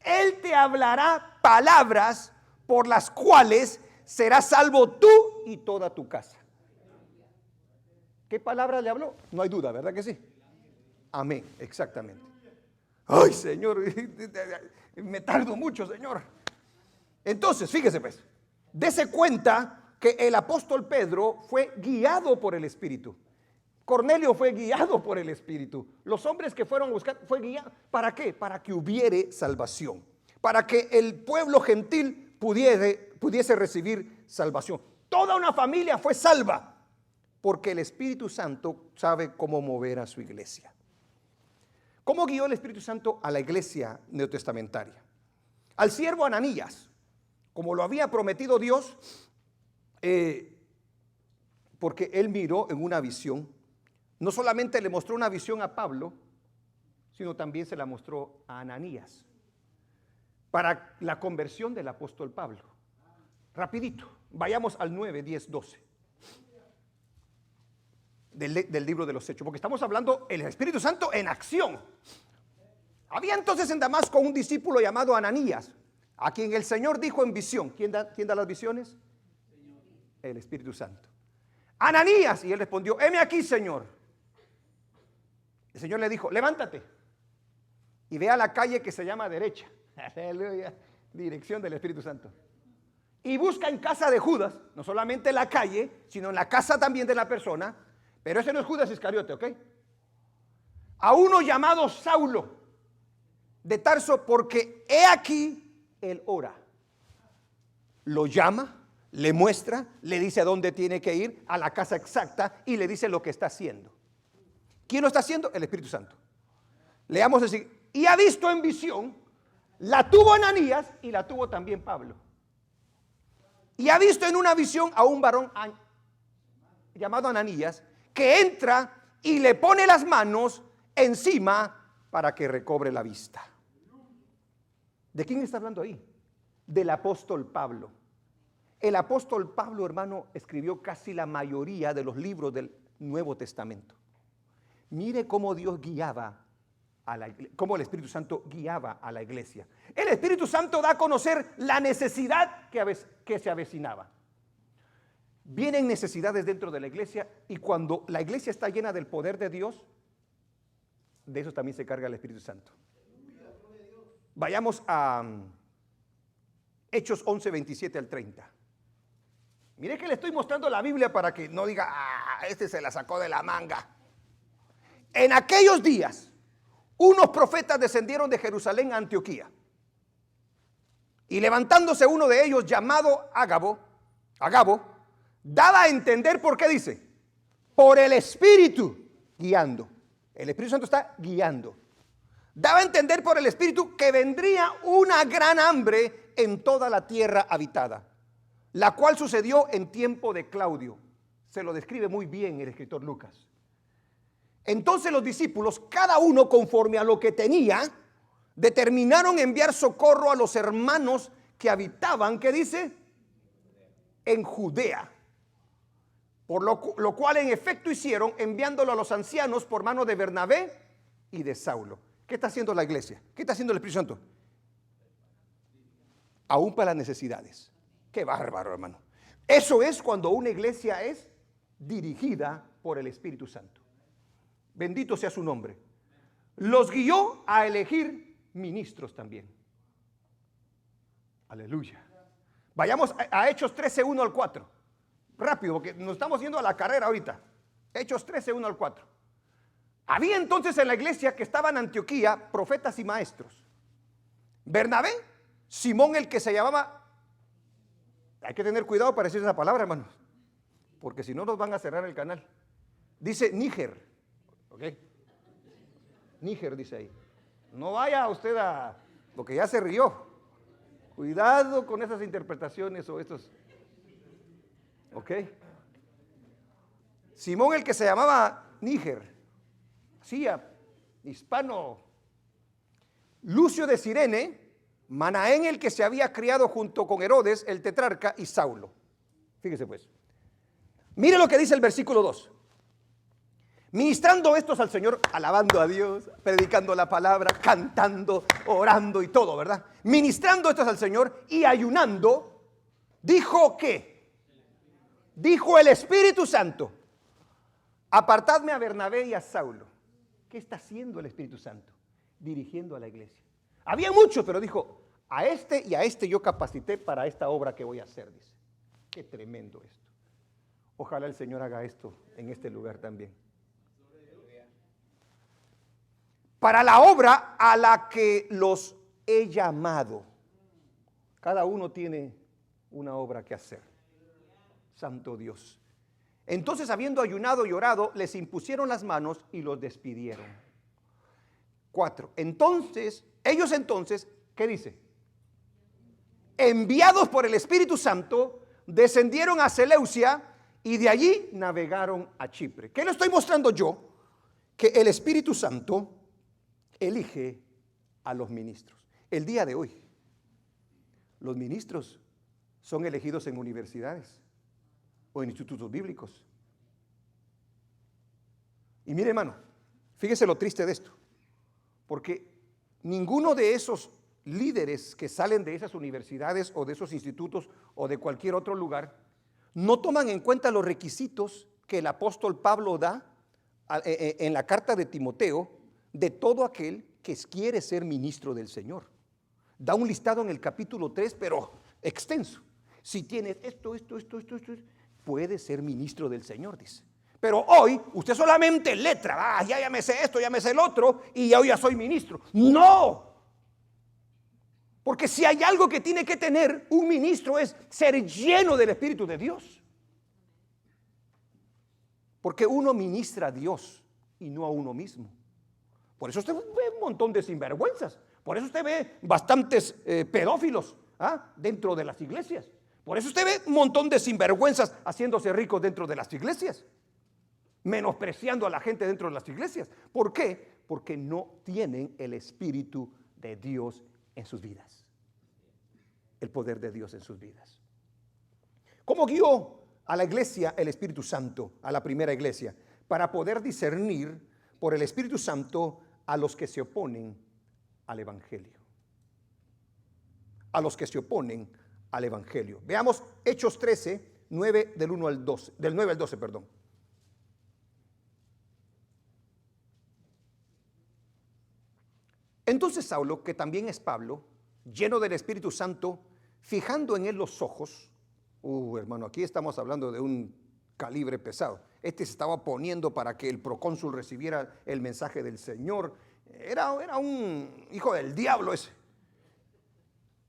Él te hablará palabras por las cuales serás salvo tú y toda tu casa. ¿Qué palabra le habló? No hay duda, ¿verdad que sí? Amén, exactamente. Ay, Señor, me tardo mucho, Señor. Entonces, fíjese pues, dése cuenta que el apóstol Pedro fue guiado por el Espíritu. Cornelio fue guiado por el Espíritu. Los hombres que fueron a buscar fue guiado. ¿Para qué? Para que hubiere salvación. Para que el pueblo gentil pudiese recibir salvación. Toda una familia fue salva, porque el Espíritu Santo sabe cómo mover a su iglesia. ¿Cómo guió el Espíritu Santo a la iglesia neotestamentaria? Al siervo Ananías, como lo había prometido Dios, porque él miró en una visión. No solamente le mostró una visión a Pablo, sino también se la mostró a Ananías, para la conversión del apóstol Pablo. Rapidito, vayamos al 9, 10, 12 del libro de los Hechos, porque estamos hablando el Espíritu Santo en acción. Había entonces en Damasco un discípulo llamado Ananías, a quien el Señor dijo en visión. ¿Quién da las visiones? El Espíritu Santo. Ananías, y él respondió: heme aquí, Señor. El Señor le dijo: levántate y ve a la calle que se llama derecha. Aleluya, dirección del Espíritu Santo. Y busca en casa de Judas, no solamente la calle, sino en la casa también de la persona, pero ese no es Judas Iscariote, ¿ok? A uno llamado Saulo de Tarso, porque he aquí él ora. Lo llama, le muestra, le dice a dónde tiene que ir, a la casa exacta, y le dice lo que está haciendo. ¿Quién lo está haciendo? El Espíritu Santo. Leamos así: y ha visto en visión, la tuvo Ananías y la tuvo también Pablo. Y ha visto en una visión a un varón llamado Ananías, que entra y le pone las manos encima para que recobre la vista. ¿De quién está hablando ahí? Del apóstol Pablo. El apóstol Pablo, hermano, escribió casi la mayoría de los libros del Nuevo Testamento. Mire cómo Dios guiaba cómo el Espíritu Santo guiaba a la iglesia. El Espíritu Santo da a conocer la necesidad que se avecinaba. Vienen necesidades dentro de la iglesia, y cuando la iglesia está llena del poder de Dios, de eso también se carga el Espíritu Santo. Vayamos a Hechos 11, 27 al 30. Mire que le estoy mostrando la Biblia para que no diga, este se la sacó de la manga. En aquellos días, unos profetas descendieron de Jerusalén a Antioquía. Y levantándose uno de ellos, llamado Agabo, daba a entender, ¿por qué dice? Por el Espíritu guiando. El Espíritu Santo está guiando. Daba a entender por el Espíritu que vendría una gran hambre en toda la tierra habitada, la cual sucedió en tiempo de Claudio. Se lo describe muy bien el escritor Lucas. Entonces los discípulos, cada uno conforme a lo que tenía, determinaron enviar socorro a los hermanos que habitaban, ¿qué dice? En Judea. Por lo cual en efecto hicieron, enviándolo a los ancianos por mano de Bernabé y de Saulo. ¿Qué está haciendo la iglesia? ¿Qué está haciendo el Espíritu Santo? Aún para las necesidades. Qué bárbaro, hermano. Eso es cuando una iglesia es dirigida por el Espíritu Santo. Bendito sea su nombre. Los guió a elegir ministros también. Aleluya. Vayamos a Hechos 13, 1 al 4. Rápido, porque nos estamos yendo a la carrera ahorita. Hechos 13, 1 al 4. Había entonces en la iglesia que estaba en Antioquía profetas y maestros. Bernabé, Simón el que se llamaba, hay que tener cuidado para decir esa palabra, hermanos, porque si no nos van a cerrar el canal. Dice Níger. ¿Ok? Níger dice ahí. No vaya usted a, porque ya se rió. Cuidado con esas interpretaciones o estos. ¿Ok? Simón el que se llamaba Níger. Sí, hispano. Lucio de Cirene, Manaén el que se había criado junto con Herodes el tetrarca, y Saulo. Fíjese pues. Mire lo que dice el versículo 2. Ministrando estos al Señor, alabando a Dios, predicando la palabra, cantando, orando y todo, ¿verdad? Ministrando estos al Señor y ayunando, dijo ¿qué? Dijo el Espíritu Santo: apartadme a Bernabé y a Saulo. ¿Qué está haciendo el Espíritu Santo? Dirigiendo a la iglesia. Había muchos, pero dijo, a este y a este yo capacité para esta obra que voy a hacer, dice. Qué tremendo esto. Ojalá el Señor haga esto en este lugar también. Para la obra a la que los he llamado. Cada uno tiene una obra que hacer. Santo Dios. Entonces, habiendo ayunado y orado, les impusieron las manos y los despidieron. 4. Ellos entonces, ¿qué dice? Enviados por el Espíritu Santo, descendieron a Seleucia y de allí navegaron a Chipre. ¿Qué le estoy mostrando yo? Que el Espíritu Santo elige a los ministros. El día de hoy, los ministros son elegidos en universidades o en institutos bíblicos. Y mire, hermano, fíjese lo triste de esto, porque ninguno de esos líderes que salen de esas universidades o de esos institutos o de cualquier otro lugar no toman en cuenta los requisitos que el apóstol Pablo da en la carta de Timoteo de todo aquel que quiere ser ministro del Señor. Da un listado en el capítulo 3, pero extenso. Si tienes esto, puede ser ministro del Señor, dice. Pero hoy usted solamente letra, ya me sé esto, ya me sé el otro, y hoy ya soy ministro. No, porque si hay algo que tiene que tener un ministro es ser lleno del Espíritu de Dios. Porque uno ministra a Dios y no a uno mismo. Por eso usted ve un montón de sinvergüenzas. Por eso usted ve bastantes pedófilos dentro de las iglesias. Por eso usted ve un montón de sinvergüenzas haciéndose ricos dentro de las iglesias, menospreciando a la gente dentro de las iglesias. ¿Por qué? Porque no tienen el Espíritu de Dios en sus vidas. el poder de Dios en sus vidas. ¿Cómo guió a la iglesia el Espíritu Santo, a la primera iglesia? Para poder discernir por el Espíritu Santo a los que se oponen al Evangelio. A los que se oponen al Evangelio. Veamos Hechos 13, 9 del 1 al 12, del 9 al 12, perdón. Entonces Saulo, que también es Pablo, lleno del Espíritu Santo, fijando en él los ojos, hermano, aquí estamos hablando de un calibre pesado. Este se estaba poniendo para que el procónsul recibiera el mensaje del Señor. Era un hijo del diablo ese.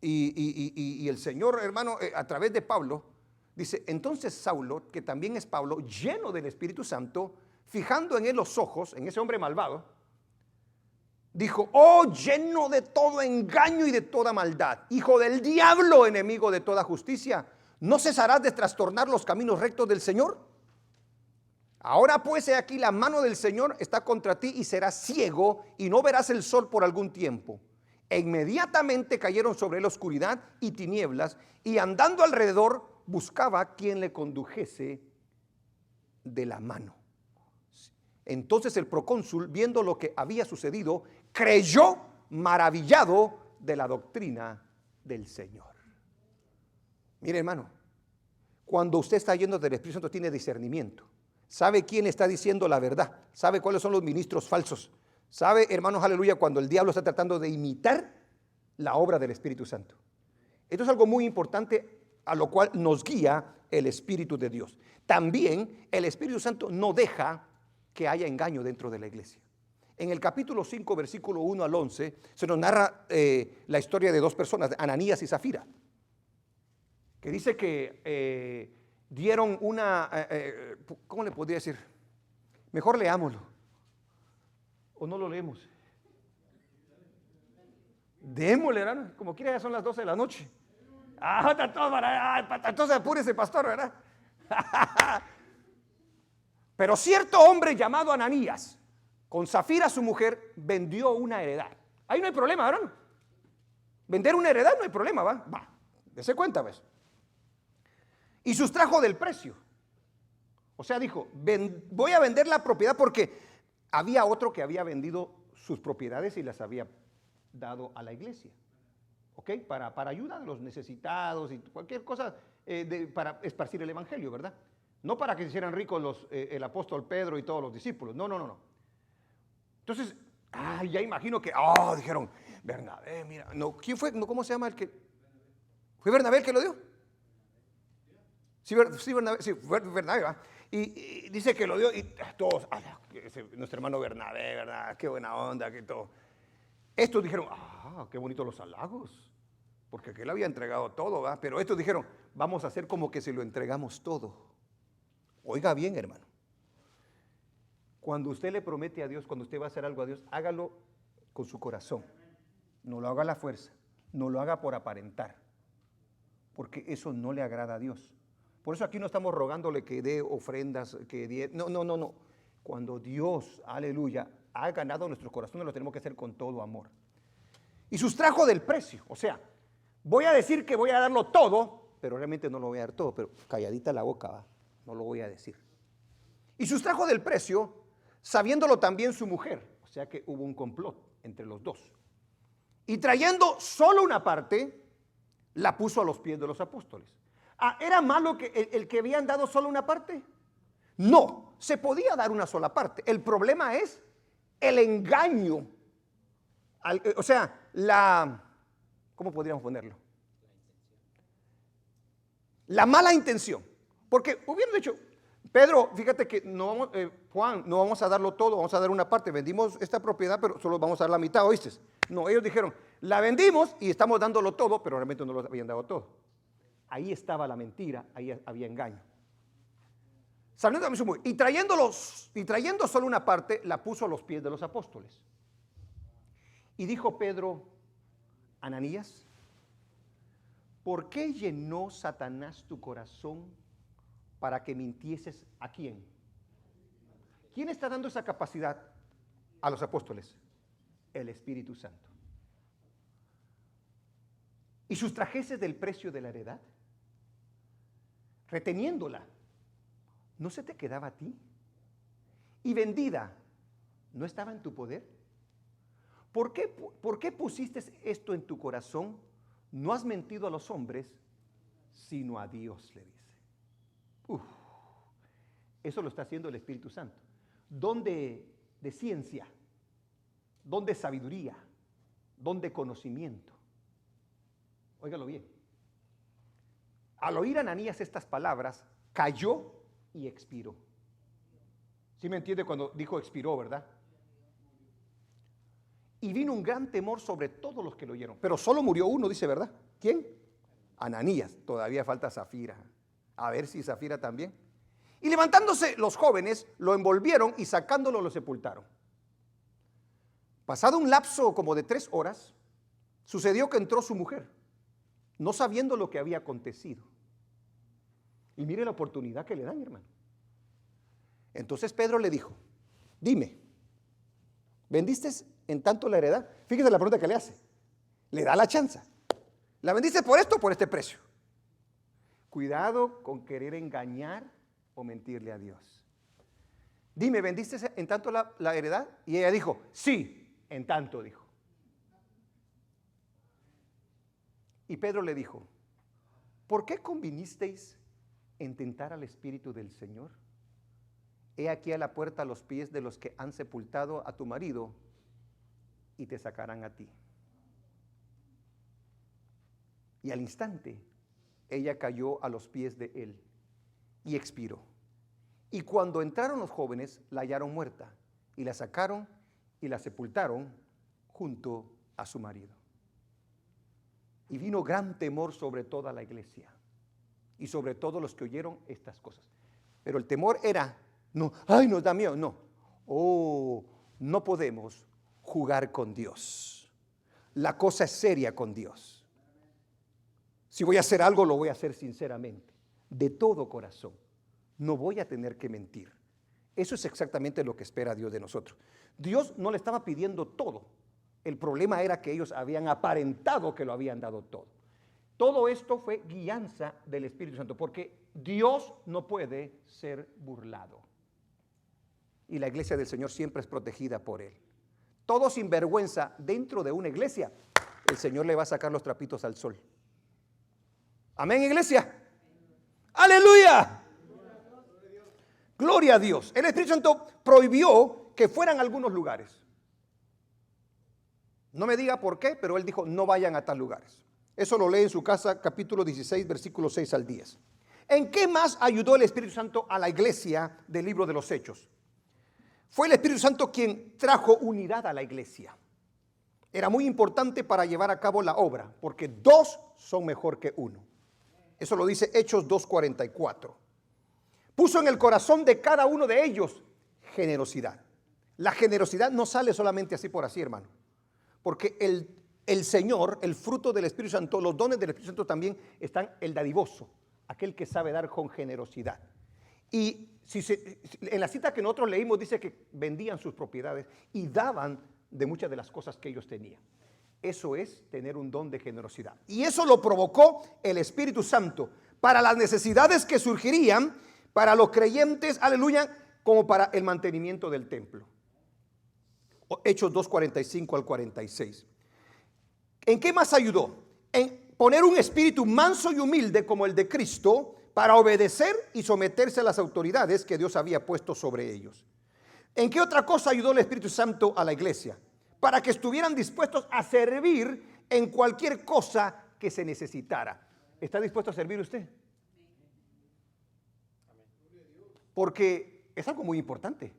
Y el Señor, hermano, a través de Pablo, dice, entonces Saulo, que también es Pablo, lleno del Espíritu Santo, fijando en él los ojos, en ese hombre malvado, dijo, oh, lleno de todo engaño y de toda maldad, hijo del diablo, enemigo de toda justicia, ¿no cesarás de trastornar los caminos rectos del Señor? Ahora pues he aquí la mano del Señor está contra ti y serás ciego y no verás el sol por algún tiempo. E inmediatamente cayeron sobre él oscuridad y tinieblas, y andando alrededor buscaba quien le condujese de la mano. Entonces el procónsul, viendo lo que había sucedido, creyó maravillado de la doctrina del Señor. Mire, hermano, cuando usted está yendo del Espíritu Santo tiene discernimiento. Sabe quién está diciendo la verdad. Sabe cuáles son los ministros falsos. Sabe, hermanos, aleluya, cuando el diablo está tratando de imitar la obra del Espíritu Santo. Esto es algo muy importante a lo cual nos guía el Espíritu de Dios. También el Espíritu Santo no deja que haya engaño dentro de la iglesia. En el capítulo 5, versículo 1 al 11, se nos narra la historia de dos personas, Ananías y Zafira, que dice que dieron una, ¿cómo le podría decir? Mejor leámoslo. ¿O no lo leemos? Démosle, ¿verdad? Como quiera, ya son las 12 de la noche. Entonces apúrese, pastor, ¿verdad? Pero cierto hombre llamado Ananías, con Zafira su mujer, vendió una heredad. Ahí no hay problema, ¿verdad? Vender una heredad no hay problema, ¿va? Va, dése cuenta, ¿ves? Y sustrajo del precio. O sea, dijo, voy a vender la propiedad porque había otro que había vendido sus propiedades y las había dado a la iglesia. ¿Ok? Para ayuda de los necesitados y cualquier cosa para esparcir el evangelio, ¿verdad? No para que se hicieran ricos el apóstol Pedro y todos los discípulos. No. Entonces, ya imagino que, dijeron, Bernabé, mira, no, ¿quién fue? No, ¿cómo se llama el que? ¿Fue Bernabé el que lo dio? Sí, Bernabé, sí, Bernabé, ¿va? Y dice que lo dio y todos, nuestro hermano Bernabé, ¿verdad? Qué buena onda, que todo. Estos dijeron, qué bonitos los halagos, porque aquel había entregado todo, ¿va? Pero estos dijeron, vamos a hacer como que se lo entregamos todo. Oiga bien, hermano. Cuando usted le promete a Dios, cuando usted va a hacer algo a Dios, hágalo con su corazón. No lo haga a la fuerza, no lo haga por aparentar, porque eso no le agrada a Dios. Por eso aquí no estamos rogándole que dé ofrendas, que dé, no. Cuando Dios, aleluya, ha ganado nuestros corazones, lo tenemos que hacer con todo amor. Y sustrajo del precio, o sea, voy a decir que voy a darlo todo, pero realmente no lo voy a dar todo, pero calladita la boca, ¿va? No lo voy a decir. Y sustrajo del precio, sabiéndolo también su mujer, o sea que hubo un complot entre los dos. Y trayendo solo una parte, la puso a los pies de los apóstoles. ¿Era malo que el que habían dado solo una parte? No, se podía dar una sola parte. El problema es el engaño. O sea, ¿cómo podríamos ponerlo? La mala intención. Porque hubieran dicho, Pedro, fíjate que Juan, no vamos a darlo todo, vamos a dar una parte. Vendimos esta propiedad, pero solo vamos a dar la mitad, ¿oíste? No, ellos dijeron, la vendimos y estamos dándolo todo, pero realmente no lo habían dado todo. Ahí estaba la mentira, ahí había engaño. Y trayendo solo una parte, la puso a los pies de los apóstoles. Y dijo Pedro, Ananías, ¿por qué llenó Satanás tu corazón para que mintieses a quién? ¿Quién está dando esa capacidad a los apóstoles? El Espíritu Santo. y sustrajeses del precio de la heredad, reteniéndola, ¿no se te quedaba a ti? Y vendida, ¿no estaba en tu poder? ¿Por qué pusiste esto en tu corazón? No has mentido a los hombres, sino a Dios, le dice. Eso lo está haciendo el Espíritu Santo. Don de ciencia, don de sabiduría, don de conocimiento. Óigalo bien. Al oír Ananías estas palabras, cayó y expiró. ¿Sí me entiende cuando dijo expiró, verdad? Y vino un gran temor sobre todos los que lo oyeron. Pero solo murió uno, dice, ¿verdad? ¿Quién? Ananías. Todavía falta Zafira. A ver si Zafira también. Y levantándose los jóvenes, lo envolvieron y sacándolo lo sepultaron. Pasado un lapso como de 3 horas, sucedió que entró su mujer, no sabiendo lo que había acontecido. Y mire la oportunidad que le dan, hermano. Entonces Pedro le dijo, dime, ¿vendiste en tanto la heredad? Fíjese la pregunta que le hace. Le da la chance. ¿La vendiste por esto o por este precio? Cuidado con querer engañar o mentirle a Dios. Dime, ¿vendiste en tanto la heredad? Y ella dijo, sí, en tanto, dijo. Y Pedro le dijo, ¿por qué convinisteis en tentar al Espíritu del Señor? He aquí a la puerta a los pies de los que han sepultado a tu marido y te sacarán a ti. Y al instante ella cayó a los pies de él y expiró. Y cuando entraron los jóvenes la hallaron muerta y la sacaron y la sepultaron junto a su marido. Y vino gran temor sobre toda la iglesia y sobre todos los que oyeron estas cosas. Pero el temor era, no, ay, nos da miedo, no. No podemos jugar con Dios. La cosa es seria con Dios. Si voy a hacer algo, lo voy a hacer sinceramente, de todo corazón. No voy a tener que mentir. Eso es exactamente lo que espera Dios de nosotros. Dios no le estaba pidiendo todo. El problema era que ellos habían aparentado que lo habían dado todo. Todo esto fue guianza del Espíritu Santo, porque Dios no puede ser burlado. Y la iglesia del Señor siempre es protegida por Él. Todo sinvergüenza dentro de una iglesia, el Señor le va a sacar los trapitos al sol. Amén, iglesia. Aleluya. Gloria a Dios. El Espíritu Santo prohibió que fueran a algunos lugares. No me diga por qué, pero Él dijo, no vayan a tal lugares. Eso lo lee en su casa, capítulo 16, versículos 6 al 10. ¿En qué más ayudó el Espíritu Santo a la iglesia del libro de los Hechos? Fue el Espíritu Santo quien trajo unidad a la iglesia. Era muy importante para llevar a cabo la obra, porque 2 son mejor que 1. Eso lo dice Hechos 2:44. Puso en el corazón de cada uno de ellos generosidad. La generosidad no sale solamente así por así, hermano. Porque el Señor, el fruto del Espíritu Santo, los dones del Espíritu Santo también están el dadivoso, aquel que sabe dar con generosidad. Y en la cita que nosotros leímos dice que vendían sus propiedades y daban de muchas de las cosas que ellos tenían. Eso es tener un don de generosidad. Y eso lo provocó el Espíritu Santo para las necesidades que surgirían para los creyentes, aleluya, como para el mantenimiento del templo. Hechos 2:45 al 46. ¿En qué más ayudó? En poner un espíritu manso y humilde como el de Cristo para obedecer y someterse a las autoridades que Dios había puesto sobre ellos. ¿En qué otra cosa ayudó el Espíritu Santo a la iglesia? Para que estuvieran dispuestos a servir en cualquier cosa que se necesitara. ¿Está dispuesto a servir usted? Porque es algo muy importante.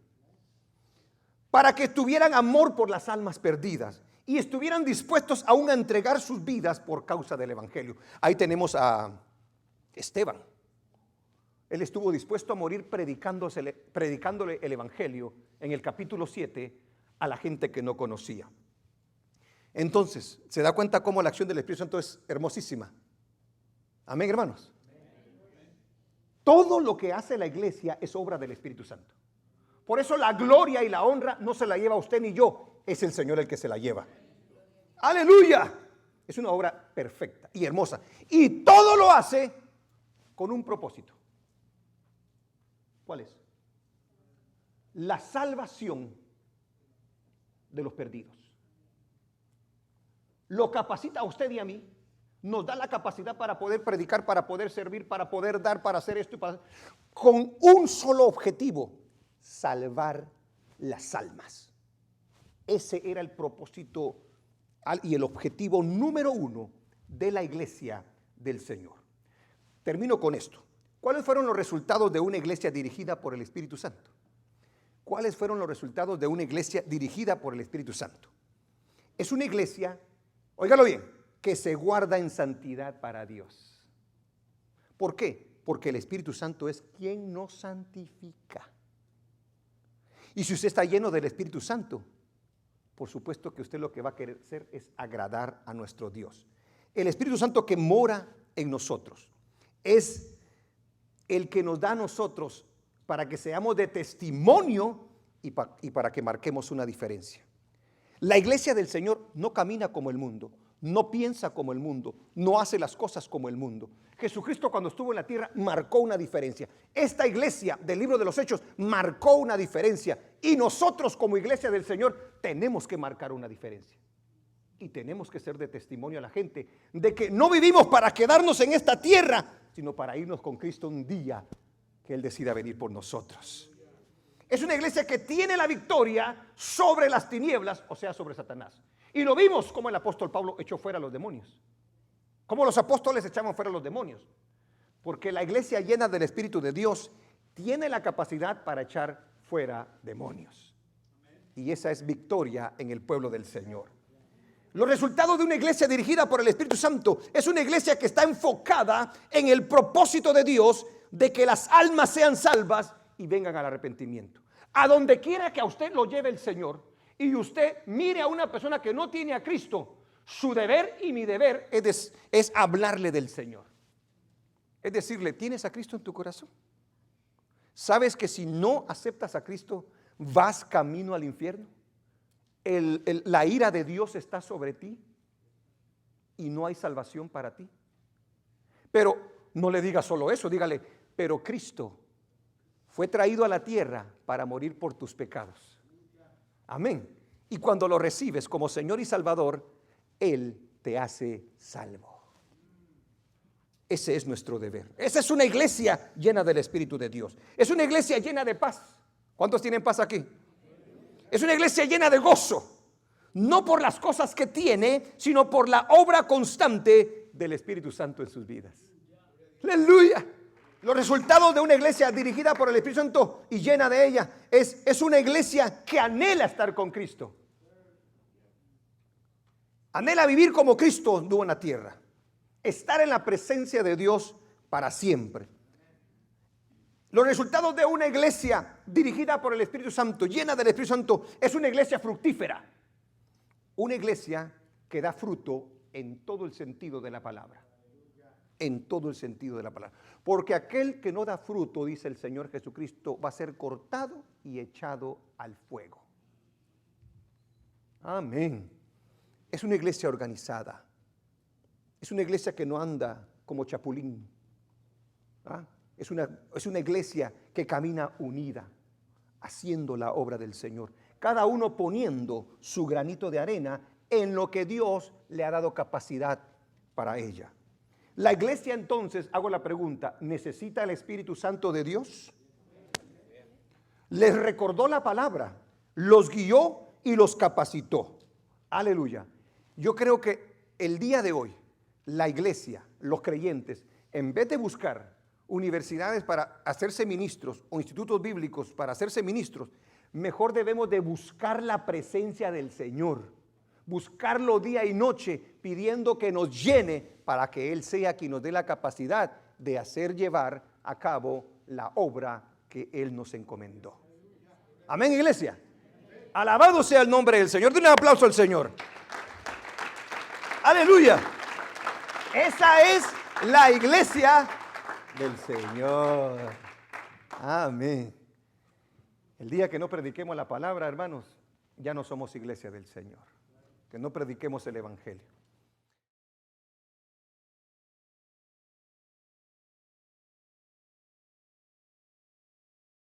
Para que tuvieran amor por las almas perdidas y estuvieran dispuestos aún a entregar sus vidas por causa del evangelio. Ahí tenemos a Esteban. Él estuvo dispuesto a morir predicándole el evangelio en el capítulo 7 a la gente que no conocía. Entonces, ¿se da cuenta cómo la acción del Espíritu Santo es hermosísima? Amén, hermanos. Todo lo que hace la iglesia es obra del Espíritu Santo. Por eso la gloria y la honra no se la lleva usted ni yo, es el Señor el que se la lleva. Aleluya. Es una obra perfecta y hermosa. Y todo lo hace con un propósito. ¿Cuál es? La salvación de los perdidos. Lo capacita a usted y a mí. Nos da la capacidad para poder predicar, para poder servir, para poder dar, para hacer esto y para... con un solo objetivo: salvar las almas. Ese era el propósito y el objetivo número 1 de la iglesia del Señor. Termino con esto. ¿Cuáles fueron los resultados de una iglesia dirigida por el Espíritu Santo? ¿Cuáles fueron los resultados de una iglesia dirigida por el Espíritu Santo? Es una iglesia, óigalo bien, que se guarda en santidad para Dios. ¿Por qué? Porque el Espíritu Santo es quien nos santifica. Y si usted está lleno del Espíritu Santo, por supuesto que usted lo que va a querer hacer es agradar a nuestro Dios. El Espíritu Santo que mora en nosotros es el que nos da a nosotros para que seamos de testimonio y para que marquemos una diferencia. La iglesia del Señor no camina como el mundo, no piensa como el mundo, no hace las cosas como el mundo. Jesucristo, cuando estuvo en la tierra, marcó una diferencia. Esta iglesia del libro de los Hechos marcó una diferencia, y nosotros como iglesia del Señor tenemos que marcar una diferencia. Y tenemos que ser de testimonio a la gente de que no vivimos para quedarnos en esta tierra, sino para irnos con Cristo un día que Él decida venir por nosotros. Es una iglesia que tiene la victoria sobre las tinieblas, o sea, sobre Satanás. Y lo vimos como el apóstol Pablo echó fuera a los demonios. Como los apóstoles echaban fuera a los demonios. Porque la iglesia llena del Espíritu de Dios tiene la capacidad para echar fuera demonios. Y esa es victoria en el pueblo del Señor. Los resultados de una iglesia dirigida por el Espíritu Santo es una iglesia que está enfocada en el propósito de Dios de que las almas sean salvas y vengan al arrepentimiento. A donde quiera que a usted lo lleve el Señor y usted mire a una persona que no tiene a Cristo, su deber y mi deber es hablarle del Señor. Es decirle, ¿tienes a Cristo en tu corazón? ¿Sabes que si no aceptas a Cristo vas camino al infierno? La ira de Dios está sobre ti y no hay salvación para ti. Pero no le diga solo eso, dígale, pero Cristo fue traído a la tierra para morir por tus pecados. Amén. Y cuando lo recibes como Señor y Salvador, Él te hace salvo. Ese es nuestro deber. Esa es una iglesia llena del Espíritu de Dios. Es una iglesia llena de paz. ¿Cuántos tienen paz aquí? Es una iglesia llena de gozo, no por las cosas que tiene, sino por la obra constante del Espíritu Santo en sus vidas. Aleluya. Los resultados de una iglesia dirigida por el Espíritu Santo y llena de ella es una iglesia que anhela estar con Cristo. Anhela vivir como Cristo anduvo en la tierra. Estar en la presencia de Dios para siempre. Los resultados de una iglesia dirigida por el Espíritu Santo, llena del Espíritu Santo, es una iglesia fructífera. Una iglesia que da fruto en todo el sentido de la palabra. En todo el sentido de la palabra. Porque aquel que no da fruto, dice el Señor Jesucristo, va a ser cortado y echado al fuego. Amén. Es una iglesia organizada. Es una iglesia que no anda como chapulín. ¿Ah? Es una iglesia que camina unida, haciendo la obra del Señor. Cada uno poniendo su granito de arena en lo que Dios le ha dado capacidad para ella. La iglesia entonces, hago la pregunta, ¿necesita el Espíritu Santo de Dios? Les recordó la palabra, los guió y los capacitó. Aleluya. Yo creo que el día de hoy, la iglesia, los creyentes, en vez de buscar universidades para hacerse ministros o institutos bíblicos para hacerse ministros, mejor debemos de buscar la presencia del Señor, buscarlo día y noche, pidiendo que nos llene para que Él sea quien nos dé la capacidad de hacer llevar a cabo la obra que Él nos encomendó. Amén, iglesia. Alabado sea el nombre del Señor. Denle un aplauso al Señor. Aleluya. Esa es la iglesia del Señor. Amén. El día que no prediquemos la palabra, hermanos, ya no somos iglesia del Señor. Que no prediquemos el evangelio.